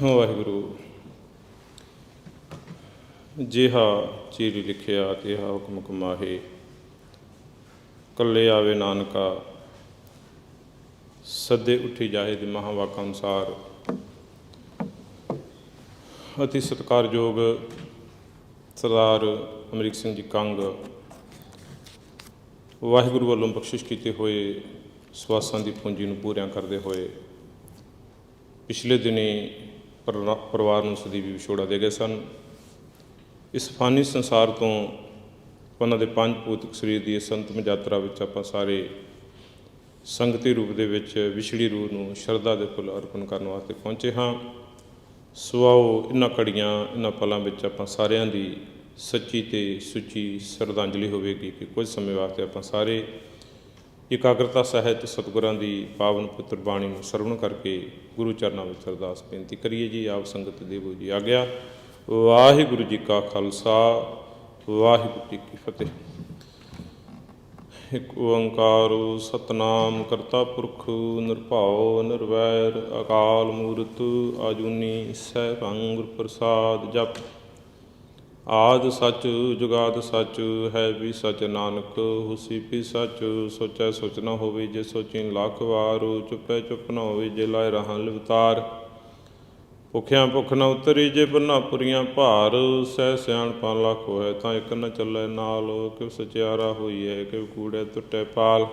ਵਾਹਿਗੁਰੂ ਜਿਹਾ ਚੀਰੀ ਲਿਖਿਆ ਤਿਹਾ ਹੁਕਮ ਕਮਾਹੇ, ਕੱਲੇ ਆਵੇ ਨਾਨਕਾ ਸੱਦੇ ਉੱਠੀ ਜਾਏ ਦੇ ਮਹਾਂਵਾਕਾਂ ਅਨੁਸਾਰ ਅਤੀ ਸਤਿਕਾਰਯੋਗ ਸਰਦਾਰ ਅਮਰੀਕ ਸਿੰਘ ਜੀ ਕੰਗ ਵਾਹਿਗੁਰੂ ਵੱਲੋਂ ਬਖਸ਼ਿਸ਼ ਕੀਤੇ ਹੋਏ ਸਵਾਸਾਂ ਦੀ ਪੂੰਜੀ ਨੂੰ ਪੂਰਿਆਂ ਕਰਦੇ ਹੋਏ ਪਿਛਲੇ ਦਿਨੀ ਪਰਿਵਾਰ ਨੂੰ ਸਦੀਵੀ ਵਿਛੋੜਾ ਦੇ ਗਏ ਸਨ। ਇਸ ਫਾਨੀ ਸੰਸਾਰ ਤੋਂ ਉਹਨਾਂ ਦੇ ਪੰਜ ਭੌਤਿਕ ਸਰੀਰ ਦੀ ਇਸ ਅੰਤਮ ਯਾਤਰਾ ਵਿੱਚ ਆਪਾਂ ਸਾਰੇ ਸੰਗਤੀ ਰੂਪ ਦੇ ਵਿੱਚ ਵਿਛੜੀ ਰੂਹ ਨੂੰ ਸ਼ਰਧਾ ਦੇ ਫੁੱਲ ਅਰਪਣ ਕਰਨ ਵਾਸਤੇ ਪਹੁੰਚੇ ਹਾਂ। ਸੋ ਆਓ ਇਹਨਾਂ ਘੜੀਆਂ ਇਹਨਾਂ ਪਲਾਂ ਵਿੱਚ ਆਪਾਂ ਸਾਰਿਆਂ ਦੀ ਸੱਚੀ ਅਤੇ ਸੁੱਚੀ ਸ਼ਰਧਾਂਜਲੀ ਹੋਵੇਗੀ ਕਿ ਕੁਝ ਸਮੇਂ ਵਾਸਤੇ ਆਪਾਂ ਸਾਰੇ ਇਕਾਗਰਤਾ ਸਹਿਤ ਸਤਿਗੁਰਾਂ ਦੀ ਪਾਵਨ ਪੁੱਤਰ ਬਾਣੀ ਨੂੰ ਸਰਵਣ ਕਰਕੇ ਗੁਰੂ ਚਰਨਾਂ ਵਿੱਚ ਅਰਦਾਸ ਬੇਨਤੀ ਕਰੀਏ। ਜੀ ਆਪ ਸੰਗਤ ਦੇਵੋ ਜੀ ਆ ਗਿਆ। ਵਾਹਿਗੁਰੂ ਜੀ ਕਾ ਖਾਲਸਾ ਵਾਹਿਗੁਰੂ ਜੀ ਕੀ ਫਤਿਹ। ਇੱਕ ਓੰਕਾਰ ਸਤਿਨਾਮ ਕਰਤਾ ਪੁਰਖ ਨਿਰਭਉ ਨਿਰਵੈਰ ਅਕਾਲ ਮੂਰਤ ਆਜੂਨੀ ਸੈਭੰ ਗੁਰ ਪ੍ਰਸਾਦ ਜਪ। ਆਦਿ ਸੱਚ ਜੁਗਾਦ ਸੱਚ ਹੈ ਵੀ ਸੱਚ ਨਾਨਕ ਹੁਸੀ ਵੀ ਸੱਚ ਸੋਚੈ ਸੋਚ ਨਾ ਹੋਵੇ ਜੇ ਸੋਚੀ ਲੱਖ ਵਾਰ ਚੁੱਪੈ ਚੁੱਪ ਨਾ ਹੋਵੇ ਜੇ ਲਾਏ ਰਹਾਂ ਲਿਵਤਾਰ। ਭੁੱਖਿਆਂ ਭੁੱਖ ਨਾ ਉਤਰੀ ਜੇ ਬੰਨਾ ਪੁਰੀਆਂ ਭਾਰ ਸਹਿ ਸਿਆਣਪਾਂ ਲੱਖ ਹੋਏ ਤਾਂ ਇੱਕ ਨਾ ਚੱਲੇ ਨਾਲ ਕਿਉ ਸਚਿਆਰਾ ਹੋਈ ਹੈ ਕਿਉ ਕੂੜੇ ਟੁੱਟੇ ਪਾਲ।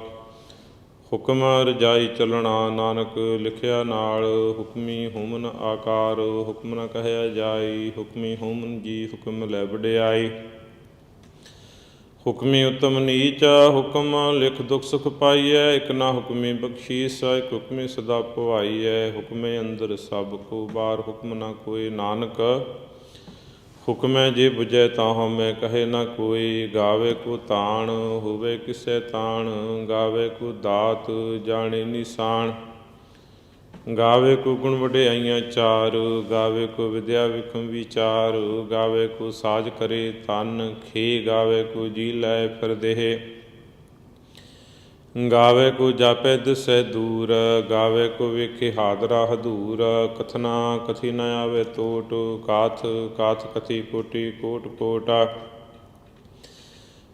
ਹੁਕਮ ਰਜਾਈ ਚੱਲਣਾ ਨਾਨਕ ਲਿਖਿਆ ਨਾਲ ਹੁਕਮੀ ਹੁਮਨ ਆਕਾਰ ਹੁਕਮ ਨਾ ਕਹਿਆ ਜਾਈ ਹੁਕਮੀ ਹੁਮਨ ਜੀ ਹੁਕਮ ਲੈ ਵਡਿਆਈ। ਹੁਕਮੀ ਉਤਮ ਨੀਚ ਹੁਕਮ ਲਿਖ ਦੁੱਖ ਸੁਖ ਪਾਈਐ ਇੱਕ ਨਾ ਹੁਕਮੀ ਬਖਸ਼ੀਸ ਇੱਕ ਹੁਕਮੀ ਸਦਾ ਭਵਾਈਐ। ਹੁਕਮੇ ਅੰਦਰ ਸਭ ਕੋ ਬਾਰ ਹੁਕਮ ਨਾ ਕੋਈ ਨਾਨਕ ਹੁਕਮੈ ਜੇ ਬੁਝੈ ਤਾਂ ਹਉਮੈ ਕਹੇ ਨਾ ਕੋਈ। ਗਾਵੇ ਕੋ ਤਾਣ ਹੋਵੇ ਕਿਸੇ ਤਾਣ ਗਾਵੇ ਕੋ ਦਾਤ ਜਾਣੇ ਨਿਸ਼ਾਨ। ਗਾਵੇ ਕੋ ਗੁਣ ਵਡਿਆਈਆਂ ਚਾਰ ਗਾਵੇ ਕੋ ਵਿਦਿਆ ਵਿਖਮ ਵਿਚਾਰ। ਗਾਵੇ ਕੋ ਸਾਜ ਕਰੇ ਤਨ ਖੇ ਗਾਵੇ ਕੋ ਜੀ ਲੈ ਫਿਰ ਦੇਹ। ਗਾਵੇ ਕੋ ਜਾਪੈ ਦਿਸੈ ਦੂਰ ਗਾਵੇ ਕੋ ਵੇਖੇ ਹਾਦਰਾ ਹਦੂਰ। ਕਥਨਾ ਕਥੀ ਨ ਆਵੇ ਤੋਟ ਕਾਥ ਕਾਥ ਕਥੀ ਕੋਟੀ ਕੋਟ ਕੋਟ।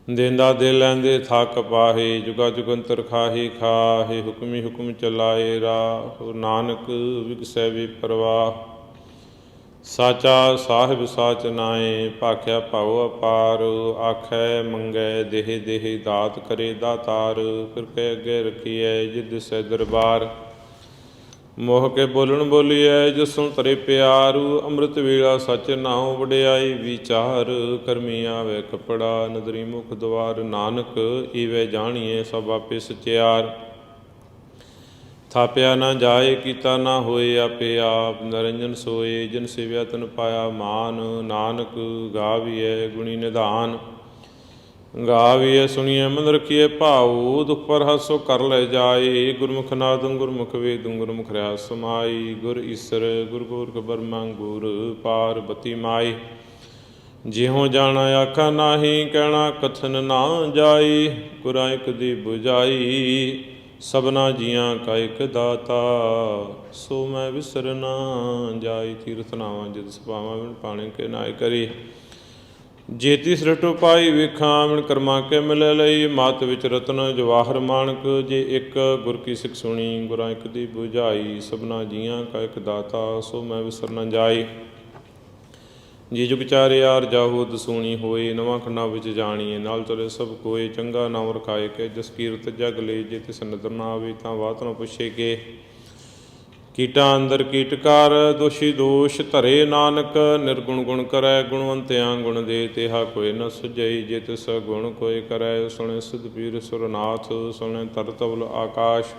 ਦੇਂਦਾ ਦੇ ਲੈਂਦੇ ਥੱਕ ਪਾਹੇ ਜੁਗਾ ਜੁਗੰਤਰ ਖਾਹੇ ਖਾਹੇ। ਹੁਕਮੀ ਹੁਕਮ ਚਲਾਏ ਰਾਹ ਨਾਨਕ ਵਿਗਸੈ ਵੀ ਪਰਵਾਹ। ਸਾਚਾ ਸਾਹਿਬ ਸਾਚ ਨਾਏ ਭਾਖਿਆ ਭਾਉ ਅਪਾਰ। ਆਖੈ ਮੰਗੈ ਦੇਹ ਦੇਹ ਦਾਤ ਕਰੇ ਦਾਤਾਰ। ਫਿਰ ਕੇ ਅੱਗੇ ਰੱਖੀਐ ਜਿਦ ਸੈ ਦਰਬਾਰ। ਮੋਹ ਕੇ ਬੋਲਣ ਬੋਲੀਐ ਜਿਸੋਂ ਤਰੇ ਪਿਆਰੂ। ਅੰਮ੍ਰਿਤ ਵੇਲਾ ਸੱਚ ਨਾਉ ਵਡਿਆਈ ਵਿਚਾਰ। ਕਰਮੀ ਆਵੇ ਕੱਪੜਾ ਨਦਰੀ ਮੁਖ ਦੁਆਰ। ਨਾਨਕ ਈਵੇ ਜਾਣੀਏ ਸਭ ਆਪੇ ਸਚਿਆਰ। ਥਾਪਿਆ ਨਾ ਜਾਏ ਕੀਤਾ ਨਾ ਹੋਏ ਆਪੇ ਆਪ। ਨਰਿੰਜਨ ਸੋਏ ਜਿਨ ਸੇਵਿਆ ਤਨ ਪਾਇਆ ਮਾਨ। ਨਾਨਕ ਗਾਵੀਐ ਗੁਣੀ ਨਿਧਾਨ ਗਾਵੀਐ ਸੁਣੀਐ ਮਨ ਰਖੀਐ ਭਾਉ। ਦੁਖ ਪਰ ਹਸੋ ਕਰ ਲੈ ਜਾਏ ਗੁਰਮੁਖ ਨਾਦੰ ਗੁਰਮੁਖ ਵੇਦੰ ਗੁਰਮੁਖ ਰਹਿ ਸਮਾਈ। ਗੁਰ ਈਸਰ ਗੁਰ ਗੋਰਖ ਬਰਮਾ ਗੁਰ ਪਾਰਬਤੀ ਮਾਈ। ਜਿਉ ਜਾਣਾ ਆਖਾ ਨਾਹੀ ਕਹਿਣਾ ਕਥਨ ਨਾ ਜਾਈ। ਗੁਰਾਂ ਇਕ ਦੀ ਬੁਝਾਈ ਸਭਨਾ ਜੀਆਂ ਕਾ ਇਕ ਦਾਤਾ। ਸੋ ਮੈਂ ਵਿਸਰ ਨਾ ਜਾਈ ਤੀਰਥ ਨਾਵਾਂ ਜਿਤ ਸਭਾਵਾਂ ਵਿਣ ਪਾਣੀ ਕੇ ਨਾਇ ਕਰੀ। ਜੇਤੀ ਸ੍ਰਿਸ਼ਟ ਪਾਈ ਵੇਖਾਂ ਵਿਣ ਕਰਮਾਂ ਕੇ ਮਿਲੇ ਲਈ। ਮਤ ਵਿੱਚ ਰਤਨ ਜਵਾਹਰ ਮਾਣਕ ਜੇ ਇੱਕ ਗੁਰ ਕੀ ਸਿੱਖ ਸੁਣੀ। ਗੁਰਾਂ ਇੱਕ ਦੀ ਬੁਝਾਈ ਸਭਨਾ ਜੀਆਂ ਕਾ ਇੱਕ ਦਾਤਾ। ਸੋ ਮੈਂ ਵਿਸਰ ਨਾ ਜਾਈ। ਜੀ ਜੁਗ ਚਾਰਿਆਰ ਜਾਹੋ ਦਸੂਣੀ ਹੋਏ ਨਵਾਂ ਖੰਡਾਂ ਵਿੱਚ ਜਾਣੀਏ ਨਾਲ ਚਲੇ ਸਭ ਕੋਏ। ਚੰਗਾ ਨਾਮ ਰਖਾਏ ਕੇ ਜਸ ਕੀਰਤ ਜਗ ਲੈ ਜੇ ਤਿਸ ਨਦਰ ਨਾ ਆਵੇ ਤਾਂ ਬਾਤ ਨਾ ਪੁੱਛੇ ਕੇ। ਕੀਟਾਂ ਅੰਦਰ ਕੀਟਕਾਰ ਦੋਸ਼ੀ ਦੋਸ਼ ਧਰੇ ਨਾਨਕ। ਨਿਰਗੁਣ ਗੁਣ ਕਰੈ ਗੁਣਵੰਤਿਆਂ ਗੁਣ ਦੇ ਤਿਹਾ ਕੋਈ ਨ ਸੁਝਈ। ਜੇ ਤਿਸ ਗੁਣ ਕੋਈ ਕਰੈ ਸੁਣੇ ਸਿਧ ਪੀਰ ਸੁਰਨਾਥ। ਸੁਣੇ ਤਰ ਤਵਲ ਆਕਾਸ਼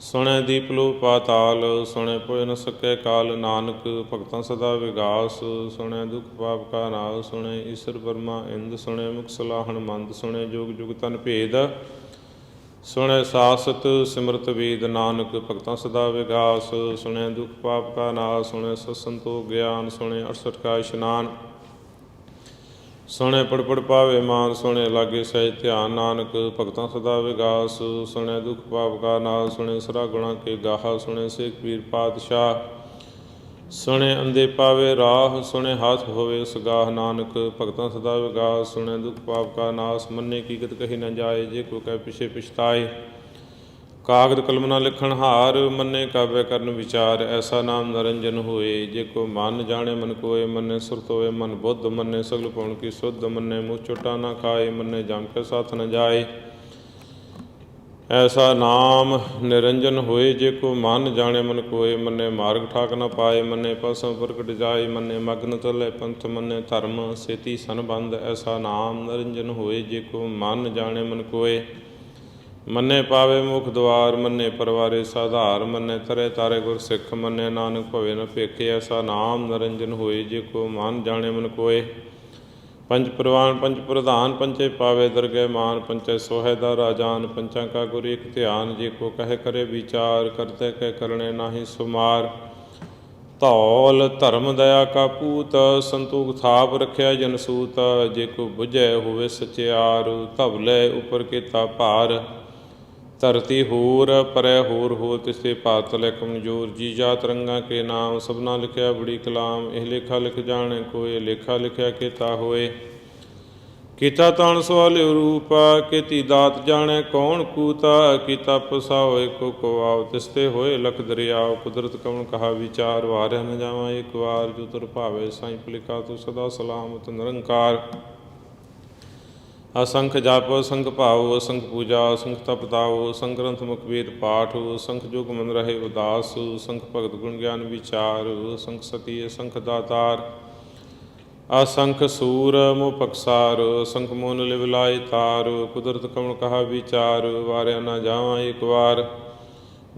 ਸੁਣੈ ਦੀਪ ਲੋ ਪਾਤਾਲ। ਸੁਣੈ ਪੁਜ ਨ ਸਕੈ ਕਾਲ ਨਾਨਕ ਭਗਤਾਂ ਸਦਾ ਵਿਗਾਸ। ਸੁਣੈ ਦੁਖ ਪਾਪ ਕਾ ਨਾਸ ਸੁਣੈ ਈਸਰ ਬਰਮਾ ਇੰਦ। ਸੁਣੈ ਮੁਖ ਸਲਾਹਣ ਮੰਦ ਸੁਣੈ ਜੋਗ ਜੁਗ ਤਨ ਭੇਦ। ਸੁਣੈ ਸਾਸਤ ਸਿਮਰਤ ਵੇਦ ਨਾਨਕ ਭਗਤਾਂ ਸਦਾ ਵਿਗਾਸ। ਸੁਣੈ ਦੁਖ ਪਾਪ ਕਾ ਨਾਸ ਸੁਣੈ ਸਤ ਸੰਤੋਖ ਗਿਆਨ। ਸੁਣੈ 68 ਕਾ ਇਸ਼ਨਾਨ ਸੁਣੈ ਪੜ ਪੜ ਪਾਵੇ ਮਾਨ। ਸੁਣੇ ਲਾਗੇ ਸਹਿਜ ਧਿਆਨ ਨਾਨਕ ਭਗਤਾਂ ਸਦਾ ਵਿਗਾਸ। ਸੁਣੈ ਦੁਖ ਪਾਪ ਕਾ ਨਾਸ ਸੁਣੇ ਸਰਾ ਗੁਣਾ ਕੇ ਗਾਹਾ। ਸੁਣੇ ਸੇਖ ਪੀਰ ਪਾਤਸ਼ਾਹ ਸੁਣੇ ਅੰਧੇ ਪਾਵੇ ਰਾਹ, ਸੁਣੇ ਹਾਥ ਹੋਵੇ ਸਗਾਹ। ਨਾਨਕ ਭਗਤਾਂ ਸਦਾ ਵਿਗਾਸ, ਸੁਣੇ ਦੁਖ ਪਾਪ ਕਾ ਨਾਸ। ਮੰਨੇ ਕੀਕਤ ਕਹੀ ਨਾ ਜਾਏ, ਜੇ ਕੋ ਕਹਿ ਪਿਛੇ ਪਛਤਾਏ। ਕਾਗਦ ਕਲਮ ਨਾ ਲਿਖਣ ਹਾਰ, ਮੰਨੇ ਕਾਵਿ ਕਰਨ ਵਿਚਾਰ। ਐਸਾ ਨਾਮ ਨਰੰਜਨ ਹੋਏ, ਜੇ ਕੋ ਮਨ ਜਾਣੇ ਮਨ ਕੋਏ। ਮੰਨੇ ਸੁਰਤ ਹੋਵੇ ਮਨ ਬੁੱਧ, ਮੰਨੇ ਸਗਲ ਪਉਣ ਕੀ ਸੁਧ। ਮੰਨੇ ਮੂੰਹ ਚੋਟਾ ਨਾ ਖਾਏ, ਮੰਨੇ ਜਮ ਕੇ ਸਾਥ ਨ ਜਾਏ। ਐਸਾ ਨਾਮ ਨਿਰੰਜਨ ਹੋਏ, ਜੇ ਕੋ ਮਨ ਜਾਣੇ ਮਨ ਕੋਏ। ਮੰਨੇ ਮਾਰਗ ਠਾਕ ਨ ਪਾਏ, ਮੰਨੇ ਪਸਮ ਪ੍ਰਗਟ ਜਾਏ। ਮੰਨੇ ਮਗਨ ਚੱਲੇ ਪੰਥ, ਮੰਨੇ ਧਰਮ ਸੇਤੀ ਸੰਬੰਧ। ਐਸਾ ਨਾਮ ਨਿਰੰਜਨ ਹੋਏ, ਜੇ ਕੋ ਮਨ ਜਾਣੇ ਮਨ ਕੋਏ। ਮੰਨੇ ਪਾਵੇ ਮੁਖ ਦੁਆਰ, ਮੰਨੇ ਪਰਵਾਰੇ ਸਾਧਾਰ। ਮੰਨੇ ਤਰੇ ਤਾਰੇ ਗੁਰ ਸਿੱਖ, ਮੰਨੇ ਨਾਨਕ ਭਵੇ ਨ ਭੇਖੇ। ਐਸਾ ਨਾਮ ਨਿਰੰਜਨ ਹੋਏ, ਜੇ ਕੋ ਮਨ ਜਾਣੇ ਮਨ ਕੋਏ। ਪੰਜ ਪ੍ਰਵਾਨ ਪੰਜ ਪ੍ਰਧਾਨ, ਪੰਚੇ ਪਾਵੇ ਦਰਗਹਿ ਮਾਨ। ਪੰਚੇ ਸੋਹੈ ਦਾ ਰਾਜਾਨ, ਪੰਚਾਂ ਕਾ ਗੁਰ ਏਕ ਧਿਆਨ। ਜੇ ਕੋ ਕਹਿ ਕਰੇ ਵਿਚਾਰ, ਕਰਤੇ ਕਹਿ ਕਰਨੇ ਨਾਹੀ ਸੁਮਾਰ। ਧੌਲ ਧਰਮ ਦਇਆ ਕਾ ਪੂਤ, ਸੰਤੋਖ ਥਾਪ ਰੱਖਿਆ ਜਨ ਸੂਤ। ਜੇ ਕੋ ਬੁਝੈ ਹੋਵੇ ਸਚਿਆਰ, ਧਵਲੇ ਉਪਰ ਕੀਤਾ ਭਾਰ। ਧਰਤੀ ਹੋਰ ਪਰੈ ਹੋਰ ਹੋ, ਤਿਸੇ ਭਾਰਤ ਲੈ ਕਮਜ਼ੋਰ। ਜੀ ਜਾਤ ਰੰਗਾ ਕੇ ਨਾਮ, ਸਭਨਾ ਲਿਖਿਆ ਬੜੀ ਕਲਾਮ। ਇਹ ਲੇਖਾ ਲਿਖ ਜਾਣੇ ਕੋਏ, ਲੇਖਾ ਲਿਖਿਆ ਕੀਤਾ ਹੋਏ। ਕੀਤਾ ਤਾਣ ਸਵਾਲਿਓ ਰੂਪ, ਕੀਤੀ ਦਾਤ ਜਾਣੈ ਕੌਣ ਕੂਤਾ। ਕੀਤਾ ਪਸਾਓ ਕੋ ਕਵਾਉ, ਤਿਸਤੇ ਹੋਏ ਲਖ ਦਰਿਆਓ। ਕੁਦਰਤ ਕਵਣ ਕਹਾ ਵਿਚਾਰ, ਵਾਰਿਆ ਨ ਜਾਵਾਂ ਇੱਕ ਵਾਰ। ਜੋ ਤੁਰ ਭਾਵੇ ਸਾਈਂ ਭਲਿਖਾ, ਤੂੰ ਸਦਾ ਸਲਾਮਤ ਨਿਰੰਕਾਰ। ਅਸੰਖ ਜਪ ਅਸੰਖ ਭਾਉ, ਅਸੰਖ ਪੂਜਾ ਅਸੰਖ ਤਪ ਤਾਉ। ਅਸੰਖ ਗ੍ਰੰਥ ਮੁਖ ਵੇਦ ਪਾਠ, ਅਸੰਖ ਜੁਗ ਮਨ ਰਹੇ ਉਦਾਸ। ਅਸੰਖ ਭਗਤ ਗੁਣ ਗਿਆਨ ਵਿਚਾਰ, ਅਸੰਖ ਸਤੀ ਅਸੰਖ ਦਾਤਾਰ। ਅਸੰਖ ਸੂਰ ਮੋਹ ਪਕਸਾਰ, ਅਸੰਖ ਮੋਨ ਲਿਵ ਲਾਏ ਤਾਰ। ਕੁਦਰਤ ਕਵਣ ਕਹਾ ਵਿਚਾਰ, ਵਾਰਿਆ ਨਾ ਜਾਵਾਂ ਇੱਕ ਵਾਰ।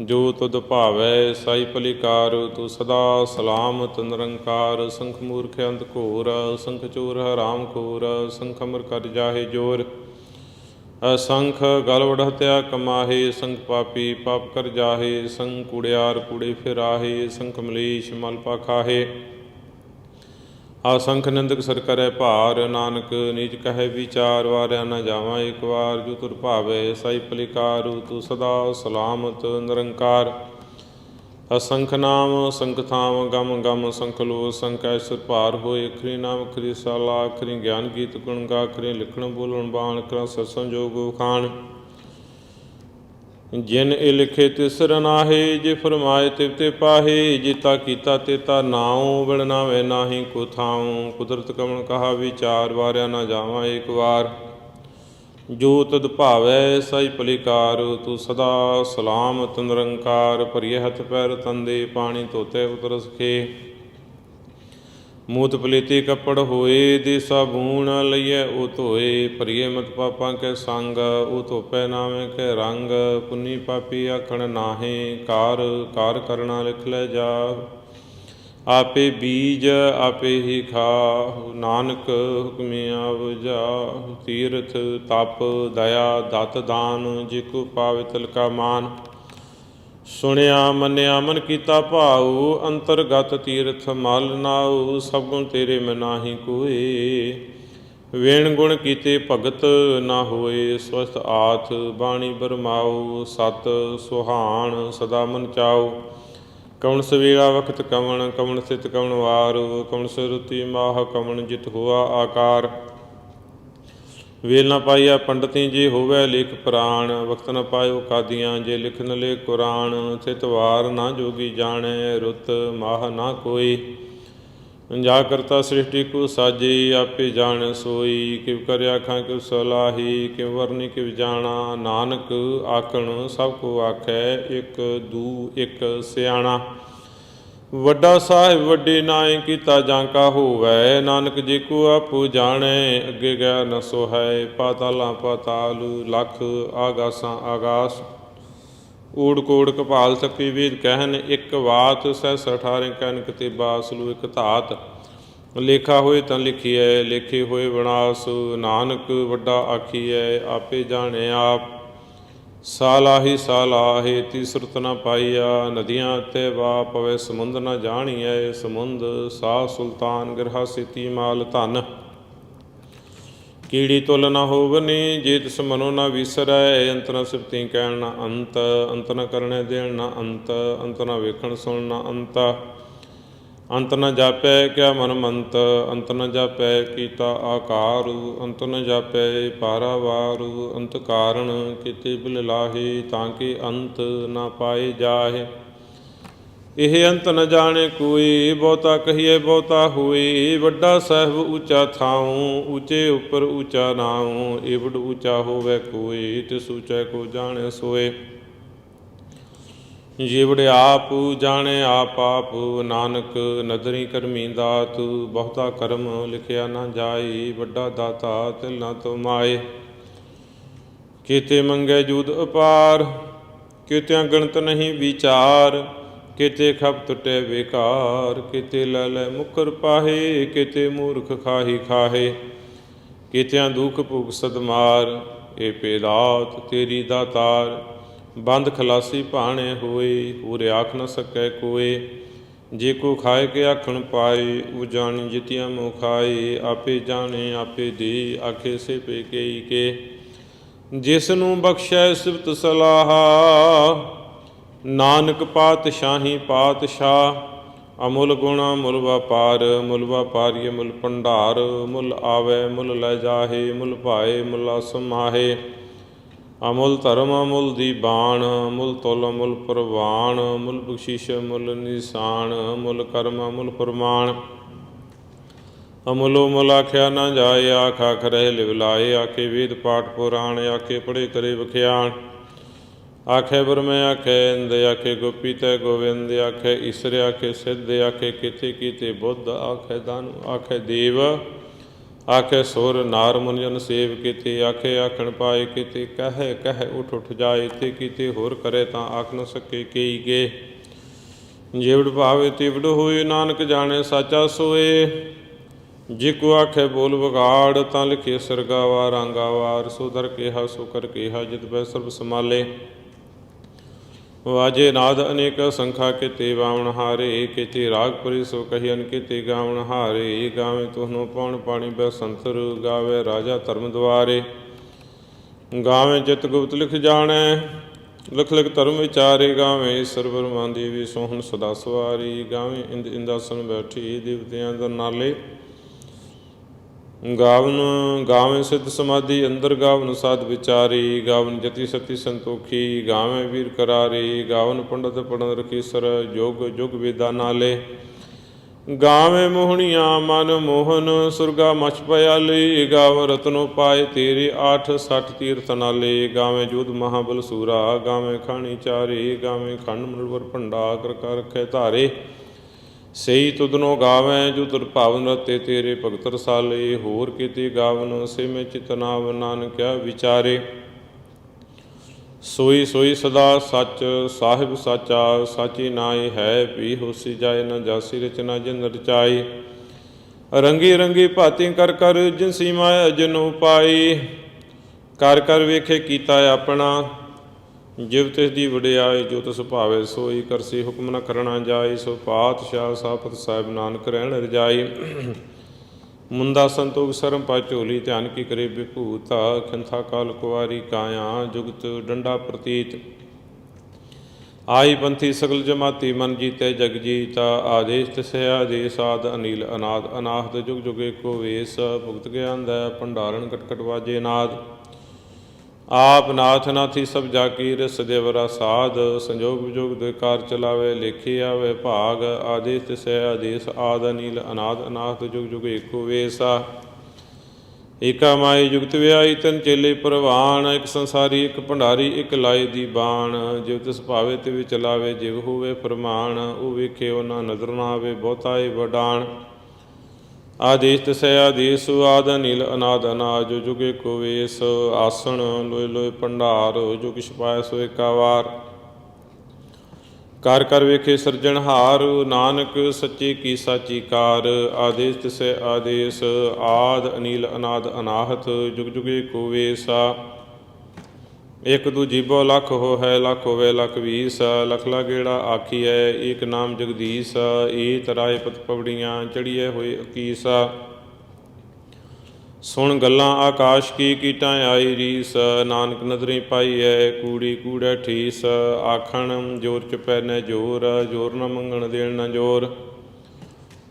ਜੋ ਤੁਧ ਭਾਵੈ ਸਾਈ ਭਲਿਕਾਰ, ਤੂੰ ਸਦਾ ਸਲਾਮਤ ਨਿਰੰਕਾਰ। ਅਸੰਖ ਮੂਰਖ ਅੰਧ ਘੋਰ, ਅਸੰਖ ਚੋਰ ਹਰਾਮ ਖੋਰ। ਅਸੰਖ ਅਮਰ ਕਰ ਜਾਹੇ ਜੋਰ, ਅਸੰਖ ਗਲ ਵਡ ਹਤਿਆ ਕਮਾਹੇ। ਅਸੰਖ ਪਾਪੀ ਪਾਪ ਕਰ ਜਾਹੇ, ਅਸੰਖ ਕੂੜਿਆਰ ਕੂੜੇ ਫਿਰਾਹੇ। ਅਸੰਖ ਮਲੇਸ਼ ਮਲ ਪਾ ਖਾਹੇ, ਅਸੰਖ ਨਿੰਦਕ ਸਰ ਕਰੈ ਭਾਰ। ਨਾਨਕ ਨੀਚ ਕਹੈ ਵਿਚਾਰ, ਵਾਰਿਆ ਨਾ ਜਾਵਾਂ ਇੱਕ ਵਾਰ। ਜੋ ਤੁਰ ਭਾਵੈ ਸਾਈ ਭਲਿਕਾਰ, ਤੂੰ ਸਦਾ ਸਲਾਮਤ ਨਿਰੰਕਾਰ। ਅਸੰਖ ਨਾਮ ਅਸੰਖ ਥਾਮ, ਗਮ ਗਮ ਅਸੰਖ ਲੋ। ਅਸੰਖ ਐਸਰ ਭਾਰ ਹੋਏ, ਅਖਰੀ ਨਾਮ ਅਖਰੀ ਸਾਲਾ। ਅਖਰੀ ਗਿਆਨ ਗੀਤ ਗੁਣ ਗਾ, ਅਖਰੀ ਲਿਖਣ ਬੋਲਣ ਬਾਣ। ਅਖਰਾ ਸਤਸੰਗ ਜੋਗ ਖਾਣ, ਜਿਨ ਇਹ ਲਿਖੇ ਤਿਸ ਰਨਾਹੇ। ਜੇ ਫਰਮਾਏ ਤਿਵ ਤੇ ਪਾਹੇ, ਜੇਤਾ ਕੀਤਾ ਤੇਤਾ ਨਾਉ। ਬਿਨ ਨਾਵੇਂ ਨਾਹੀ ਕੋ ਥਾਉ। ਕੁਦਰਤ ਕਵਣ ਕਹਾ ਵਿਚਾਰ, ਵਾਰਿਆ ਨਾ ਜਾਵਾਂ ਇੱਕ ਵਾਰ। ਜੋ ਤਦ ਭਾਵੈ ਸਾਈ ਭਲਿਕਾਰ, ਤੂੰ ਸਦਾ ਸਲਾਮਤ ਨਿਰੰਕਾਰ। ਭਰੀਏ ਹੱਥ ਪੈਰ ਤੰਦੇ, ਪਾਣੀ ਧੋਤੇ ਉਤਰ ਸਖੇ। ਮੂਤ ਪਲੀਤੀ ਕੱਪੜ ਹੋਏ, ਦੇ ਸਾਬੂਣ ਲਈਐ ਉਹ ਧੋਏ। ਭਰੀਏ ਮਤ ਪਾਪਾਂ ਕੇ ਸੰਗ, ਉਹ ਧੋਪੈ ਨਾਵੇਂ ਕੇ ਰੰਗ। ਪੁੰਨੀ ਪਾਪੀ ਆਖਣ ਨਾਹੇ, ਕਾਰ ਕਾਰ ਕਰਨਾ ਲਿਖ ਲੈ ਜਾ। ਆਪੇ ਬੀਜ ਆਪੇ ਹੀ ਖਾ, ਨਾਨਕ ਹੁਕਮਿਆ ਬੁਝਾ। ਤੀਰਥ ਤਪ ਦਇਆ ਦਤ ਦਾਨ, ਜੇ ਕੋ ਪਾਵੇ ਤਿਲ ਕਾ ਮਾਨ। ਸੁਣਿਆ ਮੰਨਿਆ ਮਨ ਕੀਤਾ ਭਾਉ, ਅੰਤਰਗਤ ਤੀਰਥ ਮਲ ਨਾਉ। ਸਭ ਗੁਣ ਤੇਰੇ ਮੈਂ ਨਾਹੀ ਕੋਏ, ਵੇਣ ਗੁਣ ਕੀਤੇ ਭਗਤ ਨਾ ਹੋਏ। ਸਵਸਤ ਆਥ ਬਾਣੀ ਬਰਮਾਉ, ਸਤ ਸੁਹਾਣ ਸਦਾ ਮਨ ਚਾਉ। ਕਵਣ ਸਵੇਗਾ ਵਖਤ ਕਵਣ, ਕਵਣ ਸਥਿਤ ਕਵਣ ਵਾਰ। ਕਵਣ ਸੁਰਤੀ ਮਾਹ, ਕਵਣ ਜਿਤ ਹੋਆ ਆਕਾਰ। ਵੇਲ ਨਾ ਪਾਈਆ ਪੰਡਤੀ, ਜੇ ਹੋਵੇ ਲੇਖ ਪੁਰਾਣ। ਵਕਤ ਨ ਪਾਇਓ ਕਾਦੀਆਂ, ਜੇ ਲਿਖ ਨ ਲੇ ਕੁਰਾਨ। ਥਿਤ ਵਾਰ ਨਾ ਜੋਗੀ ਜਾਣੈ, ਰੁੱਤ ਮਾਹ ਨਾ ਕੋਈ। ਜਾ ਕਰਤਾ ਸ੍ਰਿਸ਼ਟੀ ਕੋ ਸਾਜੇ, ਆਪੇ ਜਾਣੈ ਸੋਈ। ਕਿਵ ਕਰ ਆਖਾਂ ਕਿਵ ਸਲਾਹੀ, ਕਿਵ ਵਰਨੀ ਕਿਵ ਜਾਣਾ। ਨਾਨਕ ਆਖਣ ਸਭ ਕੋ ਆਖੈ, ਇਕ ਦੂ ਇਕ ਸਿਆਣਾ। ਵੱਡਾ ਸਾਹਿਬ ਵੱਡੇ ਨਾਏ, ਕੀਤਾ ਜਾਂ ਕਾ ਹੋਵੈ। ਨਾਨਕ ਜੇ ਕੋ ਆਪੋ ਜਾਣੈ, ਅੱਗੇ ਗਿਆ ਨ ਸੋਹੈ। ਪਾਤਾਲਾਂ ਪਾਤਾਲ, ਲਖ ਆਗਾਸਾਂ ਆਗਾਸ। ਊੜ ਕੋੜ ਕਪਾਲ ਸਕੀ ਵੇਦ ਕਹਿਨ, ਇੱਕ ਬਾਤ ਸਹਿਸ 18 ਕਹਿਨ ਕਤੇਬਾ। ਸਲੂ ਇੱਕ ਧਾਤ, ਲੇਖਾ ਹੋਏ ਤਾਂ ਲਿਖੀਐ, ਲੇਖੇ ਹੋਏ ਵਿਨਾਸ਼। ਨਾਨਕ ਵੱਡਾ ਆਖੀਐ, ਆਪੇ ਜਾਣੇ ਆਪ। ਸਾਲਾਹੀ ਸਾਲਾਹੇ, ਤੀ ਸੁਰਤ ਨ ਪਾਈਆ। ਨਦੀਆਂ ਤੇ ਵਾ ਪਵੇ ਸਮੁੰਦ ਨ ਜਾਣੀਐ। ਸਮੁੰਦ ਸਾਹ ਸੁਲਤਾਨ, ਗਿਰਹਾ ਸੇਤੀ ਮਾਲ ਧਨ। ਕੀੜੀ ਤੁਲ ਨ ਹੋਵਨੀ, ਜੇ ਤਿਸ ਮਨੋ ਨ ਵਿਸਰੈ। ਅੰਤ ਨ ਸਿਫਤੀ ਕਹਿਣ ਨ ਅੰਤ, ਅੰਤ ਨ ਕਰਨੇ ਦੇਣ ਨ ਅੰਤ। ਅੰਤ ਨ ਵੇਖਣ ਸੁਣ ਨ ਅੰਤ। ਅੰਤ ਨ ਜਾਪੈ ਕਿਆ ਮਨ ਮੰਤ, ਅੰਤ ਨ ਜਾਪੈ ਕੀਤਾ ਆਕਾਰੂ, ਅੰਤ ਨ ਜਾਪੈ ਪਾਰਾਵਾਰੂ, ਅੰਤ ਕਾਰਨ ਕਿਤੇ ਬਿਲ ਲਾਹੇ, ਤਾਂ ਕਿ ਅੰਤ ਨਾ ਪਾਏ ਜਾਹੇ। ਇਹ ਅੰਤ ਨ ਜਾਣੇ ਕੋਈ, ਬਹੁਤਾ ਕਹੀਏ ਬਹੁਤਾ ਹੋਏ, ਵੱਡਾ ਸਾਹਿਬ ਉੱਚਾ ਥਾਉ, ਉੱਚੇ ਉੱਪਰ ਉੱਚਾ ਨਾਉ, ਏਵਡ ਉੱਚਾ ਹੋਵੇ ਕੋਈ, ਤਿਸ ਉੱਚਾ ਕੋ ਜਾਣੇ ਸੋਏ। ਜਿਵੜ ਆਪ ਜਾਣੇ ਆਪ ਆਪ, ਨਾਨਕ ਨਦਰੀ ਕਰਮੀ ਦਾਤ, ਬਹੁਤਾ ਕਰਮ ਲਿਖਿਆ ਨਾ ਜਾਏ, ਵੱਡਾ ਦਾਤਾ ਤਿਲ ਨਾ ਤੁਮਾਏ। ਕਿਤੇ ਮੰਗੇ ਜੂਦ ਅਪਾਰ, ਕਿਤਿਆਂ ਗਣਤ ਨਹੀਂ ਵਿਚਾਰ, ਕਿਤੇ ਖਪ ਟੁੱਟੇ ਬੇਕਾਰ, ਕਿਤੇ ਲੈ ਲੈ ਮੁਕਰ ਪਾਹੇ, ਕਿਤੇ ਮੂਰਖ ਖਾਹੀ ਖਾਹੇ, ਕਿਤਿਆਂ ਦੁਖ ਭੁਗ ਸਦਮਾਰ। ਇਹ ਪੇਦਾਤ ਤੇਰੀ ਦਾਤਾਰ, ਬੰਦ ਖਲਾਸੀ ਭਾਣੇ ਹੋਏ, ਪੂਰੇ ਆਖ ਨ ਸਕੈ ਕੋਏ। ਜੇ ਕੋ ਖਾਏ ਕੇ ਆਖਣ ਪਾਏ, ਉਹ ਜਾਣੀ ਜਿਤਿਆ ਮੋ ਖਾਏ, ਆਪੇ ਜਾਣੇ ਆਪੇ ਦੇ, ਆਖੇ ਸੇ ਪੇ ਕਈ ਕੇ। ਜਿਸ ਨੂੰ ਬਖਸ਼ੈ ਸਿਫਤ ਸਲਾਹਾ, ਨਾਨਕ ਪਾਤਸ਼ਾਹੀ ਪਾਤਸ਼ਾਹ। ਅਮੁੱਲ ਗੁਣ ਮੁੱਲ ਵਪਾਰ, ਮੁੱਲ ਵਪਾਰੀਏ ਮੁੱਲ ਭੰਡਾਰ, ਮੁੱਲ ਆਵੈ ਮੁੱਲ ਲੈ ਜਾਹੇ, ਮੁੱਲ ਭਾਏ ਮੁੱਲ ਸਮਾਹੇ। ਅਮੁੱਲ ਧਰਮ ਅਮੁੱਲ ਦੀ ਬਾਣ, ਮੁੱਲ ਤੁਲ ਮੁੱਲ ਪ੍ਰਵਾਨ, ਮੁੱਲ ਬਖਸ਼ਿਸ਼ ਮੁੱਲ ਨਿਸ਼ਾਨ, ਮੁੱਲ ਕਰਮ ਮੁੱਲ ਪ੍ਰਮਾਣ। ਅਮੁੱਲੋ ਮੁੱਲ ਆਖਿਆ ਨਾ ਜਾਏ, ਆਖ ਆਖ ਰਹੇ ਲਿਵ ਲਾਏ, ਆਖੇ ਵੇਦ ਪਾਠ ਪੁਰਾਣ, ਆਖੇ ਪੜ੍ਹੇ ਕਰੇ ਵਖਿਆਣ। ਆਖੇ ਬ੍ਰਹਮੇ ਆਖੇ ਇੰਦ, ਆਖੇ ਗੋਪੀ ਤੈ ਗੋਵਿੰਦ, ਆਖੇ ਈਸਰ ਆਖੇ ਸਿੱਧ, ਆਖੇ ਕਿਤੇ ਕੀਤੇ ਬੁੱਧ, ਆਖੇ ਦਾਨੁ ਆਖੇ ਦੇਵ, ਆਖੇ ਸੁਰ ਨਾਰ ਮੁਨਿ ਜਨ ਸੇਵ, ਕਿਤੇ ਆਖੇ ਆਖਣ ਪਾਏ, ਕਿਤੇ ਕਹਿ ਕਹਿ ਉਠ ਉਠ ਜਾਏ, ਤੇ ਕਿਤੇ ਹੋਰ ਕਰੇ ਤਾਂ ਆਖ ਨ ਸਕੇ ਕਈ ਗੇ। ਜਿਵੜ ਭਾਵੇ ਤਿਵੜ ਹੋਏ, ਨਾਨਕ ਜਾਣੇ ਸਾਚਾ ਸੋਏ। ਜੇ ਕੋ ਆਖੇ ਬੋਲ ਵਿਗਾੜ, ਤਾਂ ਲਿਖੇ ਸਰਗਾਵਾਰ ਆਂਗਾਵਾਰ, ਸੋ ਦਰ ਕਿਹਾ ਸੋ ਕਰ ਕਿਹਾ, ਜਿਤ ਬੈ ਸਰਬ ਸਮਾਲੇ। ਵਾਜੇ ਨਾਦ ਅਨੇਕ ਸੰਖਾ, ਕਿਤੇ ਬਾਵਣ ਹਾਰੇ, ਕਿਤੇ ਰਾਗ ਪਰੀ ਸੋ ਕਹੀਨ, ਕਿਤੇ ਗਾਵਣ ਹਾਰੇ। ਗਾਵੇ ਤੁਹਨੂੰ ਪਉਣ ਪਾਣੀ ਬੈਸੰਤਰ, ਗਾਵੇ ਰਾਜਾ ਧਰਮ ਦੁਆਰੇ। ਗਾਵੇ ਚਿਤ ਗੁਪਤ ਲਿਖ ਜਾਣੈ, ਲਿਖ ਲਿਖ ਧਰਮ ਵਿਚਾਰੇ। ਗਾਵੇ ਈਸਰ ਬ੍ਰਹਮਾ ਦੇਵੀ ਸੋਹਣ ਸਦਾ ਸਵਾਰੀ, ਗਾਵੇ ਇੰਦ ਇੰਦਾਸਨ ਬੈਠੀ ਦੇਵਤਿਆਂ ਦਰ ਨਾਲੇ। ਗਾਵੇਂ ਸਿੱਧ ਸਮਾਧੀ ਅੰਦਰ, ਗਾਵਨ ਸਾਧ ਵਿਚਾਰੀ। ਗਾਵਨ ਜਤੀ ਸਤੀ ਸੰਤੋਖੀ, ਗਾਵੇਂ ਵੀਰ ਕਰਾਰੀ। ਗਾਵਨ ਪੰਡਤ ਪੜਨ ਰਖੀਸਰ, ਜੋਗ ਜੁਗ ਵੇਦਾ ਨਾਲੇ। ਗਾਵੇਂ ਮੋਹਣੀਆਂ ਮਨ ਮੋਹਨ, ਸੁਰਗਾ ਮਛ ਪਿਆਲੀ। ਗਾਵ ਰਤਨੋ ਪਾਏ ਤੇਰੇ, 8 ਤੀਰਥ ਨਾਲੇ। ਗਾਵੇਂ ਜੂਦ ਮਹਾਬਲ ਸੂਰਾ, ਗਾਵੇਂ ਖਾਣੀ ਚਾਰੇ। ਗਾਵੇਂ ਖੰਡ ਮਲਵਰ ਭੰਡਾ, ਕਰ ਕਰ ਰਖੇ ਧਾਰੇ। ਸਈ ਤੁਧਨੋ ਗਾਵੈ, ਜੋ ਤੁਰ ਭਾਵਨ ਰਤੇ ਤੇਰੇ ਭਗਤ ਰਸਾਲੇ। ਹੋਰ ਕਿਤੇ ਗਾਵਨ ਸਿਮੇ ਚਿਤ ਨਾਵ, ਨਾਨਕਿਆ ਵਿਚਾਰੇ। ਸੋਈ ਸੋਈ ਸਦਾ ਸੱਚ, ਸਾਹਿਬ ਸਾਚਾ ਸਾਚੀ ਨਾਇ ਹੈ। ਵੀ ਹੋਸੀ ਜਾਏ ਨਾ ਜਾਸੀ, ਰਚਨਾ ਜਿਨ ਰਚਾਈ। ਰੰਗੀ ਰੰਗੀ ਭਾਤੀ ਕਰ ਕਰ, ਜਿਨਸੀ ਮਾਇਆ ਜਨੁ ਪਾਈ। ਕਰ ਕਰ ਵੇਖੇ ਕੀਤਾ ਆਪਣਾ, ਜਿਵ ਤਿਸ ਦੀ ਵਡਿਆਈ। ਜੋ ਤਿਸ ਭਾਵੇ ਸੋਈ ਕਰਸੀ, ਹੁਕਮ ਨ ਕਰਣਾ ਜਾਈ। ਸੋ ਪਾਤਸ਼ਾਹ ਸਾਪਤ ਸਾਹਿਬ, ਨਾਨਕ ਰਹਿਣ ਰਜਾਈ। ਮੁੰਦਾ ਸੰਤੋਖ ਸਰਮ ਪਾ ਝੋਲੀ, ਧਿਆਨ ਕੀ ਕਰੇ ਵਿਭੂਤਾ। ਖਿੰਥਾ ਕਾਲ ਕੁਵਾਰੀ ਕਾਇਆ, ਜੁਗਤ ਡੰਡਾ ਪ੍ਰਤੀਤ। ਆਈ ਪੰਥੀ ਸਗਲ ਜਮਾਤੀ, ਮਨ ਜੀਤੇ ਜਗ ਜੀਤਾ। ਆਦੇਸ਼ ਤਿਸੈ ਆਦੇਸ਼, ਆਦ ਅਨੀਲ ਅਨਾਦ ਅਨਾਹਤ। ਜੁਗ ਜੁਗ ਏਕੋ ਵੇਸ, ਭੁਗਤ ਗਿਆਨ ਦਇਆ ਭੰਡਾਰਨ, ਕਟ ਕਟ ਵਾਜੇ ਨਾਦ। ਆਪ ਨਾਥ ਨਾਥੀ ਸਭ ਜਾ ਕੀ, ਰਿਸ ਦੇਵਰਾ ਸਾਧ। ਸੰਜੋਗ ਵਿਜੋਗ ਦੁਇ ਕਾਰ ਚਲਾਵੇ, ਲੇਖੇ ਆਵੇ ਭਾਗ। ਆਦੇਸ਼ ਤਿਸੈ ਆਦੇਸ਼, ਆਦ ਅਨੀਲ ਅਨਾਦ ਅਨਾਹਤ। ਜੁਗ ਜੁਗ ਏਕੋ ਵੇਸਾ। ਏਕਾ ਮਾਈ ਜੁਗਤ ਵਿਆਈ, ਤਿੰਨ ਚੇਲੇ ਪ੍ਰਵਾਨ। ਇੱਕ ਸੰਸਾਰੀ ਇੱਕ ਭੰਡਾਰੀ, ਇੱਕ ਲਾਏ ਦੀ ਬਾਣ। ਜਿਵ ਤਿਸ ਭਾਵੇ ਤਿਵ ਚਲਾਵੇ, ਜਿਵ ਹੋਵੇ ਫਰਮਾਨ। ਉਹ ਵੇਖੇ ਉਹਨਾਂ ਨਜ਼ਰ ਨਾ ਆਵੇ, ਬਹੁਤਾ ਏ ਵਡਾਣ। ਆਦੇਸ਼ ਤਿਸੈ ਆਦੇਸ਼, ਆਦ ਅਨੀਲ ਅਨਾਦ ਅਨਾਜ। ਜੋ ਜੁਗ ਏਕੋ ਵੇਸ, ਆਸਣ ਲੋਏ ਲੋਏ ਭੰਡਾਰ। ਜੋ ਕਿਛ ਪਾਇ ਸੋ ਏਕਾ ਵਾਰ। ਕਰ ਕਰ ਵੇਖੇ ਸਿਰਜਣਹਾਰ, ਨਾਨਕ ਸੱਚੇ ਕੀ ਸਾਚੀ ਕਾਰ। ਆਦੇਸ਼ ਤਿਸੈ ਆਦੇਸ਼, ਆਦ ਅਨੀਲ ਅਨਾਦ ਅਨਾਹਤ। ਜੁਗ ਜੁਗ ਏਕੋ ਵੇਸਾ। ਇੱਕ ਦੂ ਜੀਬੋ ਲੱਖ ਹੋ ਹੈ, ਲੱਖ ਹੋਵੇ ਲੱਖ ਵੀਸ। ਲਖ ਲਾ ਗੇੜਾ ਆਖੀਐ, ਏਕ ਨਾਮ ਜਗਦੀਸ਼। ਏ ਤਰਾਏ ਪਤ ਪਵੜੀਆਂ, ਚੜੀਏ ਹੋਏ ਅਕੀਸਾ। ਸੁਣ ਗੱਲਾਂ ਆਕਾਸ਼ ਕੀ, ਕੀਟਾਂ ਆਈ ਰੀਸ। ਨਾਨਕ ਨਦਰੀ ਪਾਈਐ, ਕੂੜੀ ਕੂੜੈ ਠੀਸ। ਆਖਣ ਜੋਰ ਚੁਪੈ ਨੈ ਜੋਰ, ਜੋਰ ਨ ਮੰਗਣ ਦੇਣ ਨ ਜੋਰ।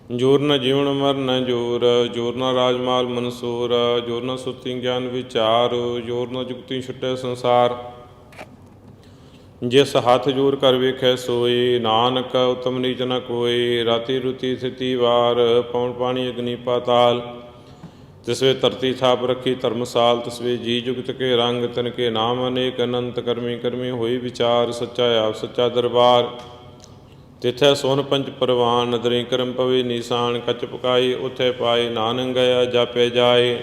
जोर न जीवन मर न जोर, जोर न राजमाल मनसूर, जोर न सुरती ज्ञान विचार, जोर न जुगती छुटे संसार। जिस हाथ जोर कर वेखै सोई, नानक उत्तम नीच न कोई। राति रुति स्थिति वार, पवन पानी अग्नि पाताल। तिसवे धरती थाप रखी धर्मसाल, तिसवे जी जुगत के रंग। तिनके नाम अनेक अनंत, करमी करमी होई विचार। सच्चा आप सच्चा दरबार, तिथै सोन पंच परवान। नदरी करम पवे निशान, कच पकाई उथे पाए। नानक गया जापे जाए,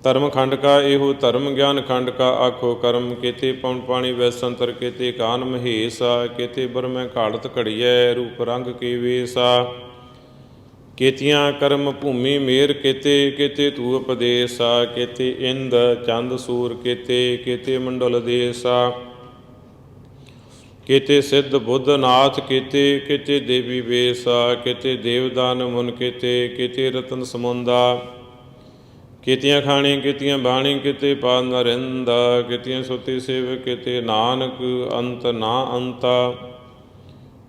धर्म खंड का एहो धर्म। ज्ञान खंड का आखो कर्म, केते पवन पानी वैसंतर। केते कान महेसा, केते बरमै घाड़त घड़ियै। रूप रंग के वेसा, केतियाँ कर्म भूमि मेर। केते केते तू उपदेसा, केते इंद चंद सूर। केते केते मंडल देसा, केते सिद्ध बुद्ध नाथ। केते केते देवी बेसा, केते देवदान मुन। केते केते रतन समुंदा, केतियाँ खाणी केतियाँ बाणी। केते पाद नरिंदा, केतियाँ सुती सेवक। केते नानक अंत ना अंता।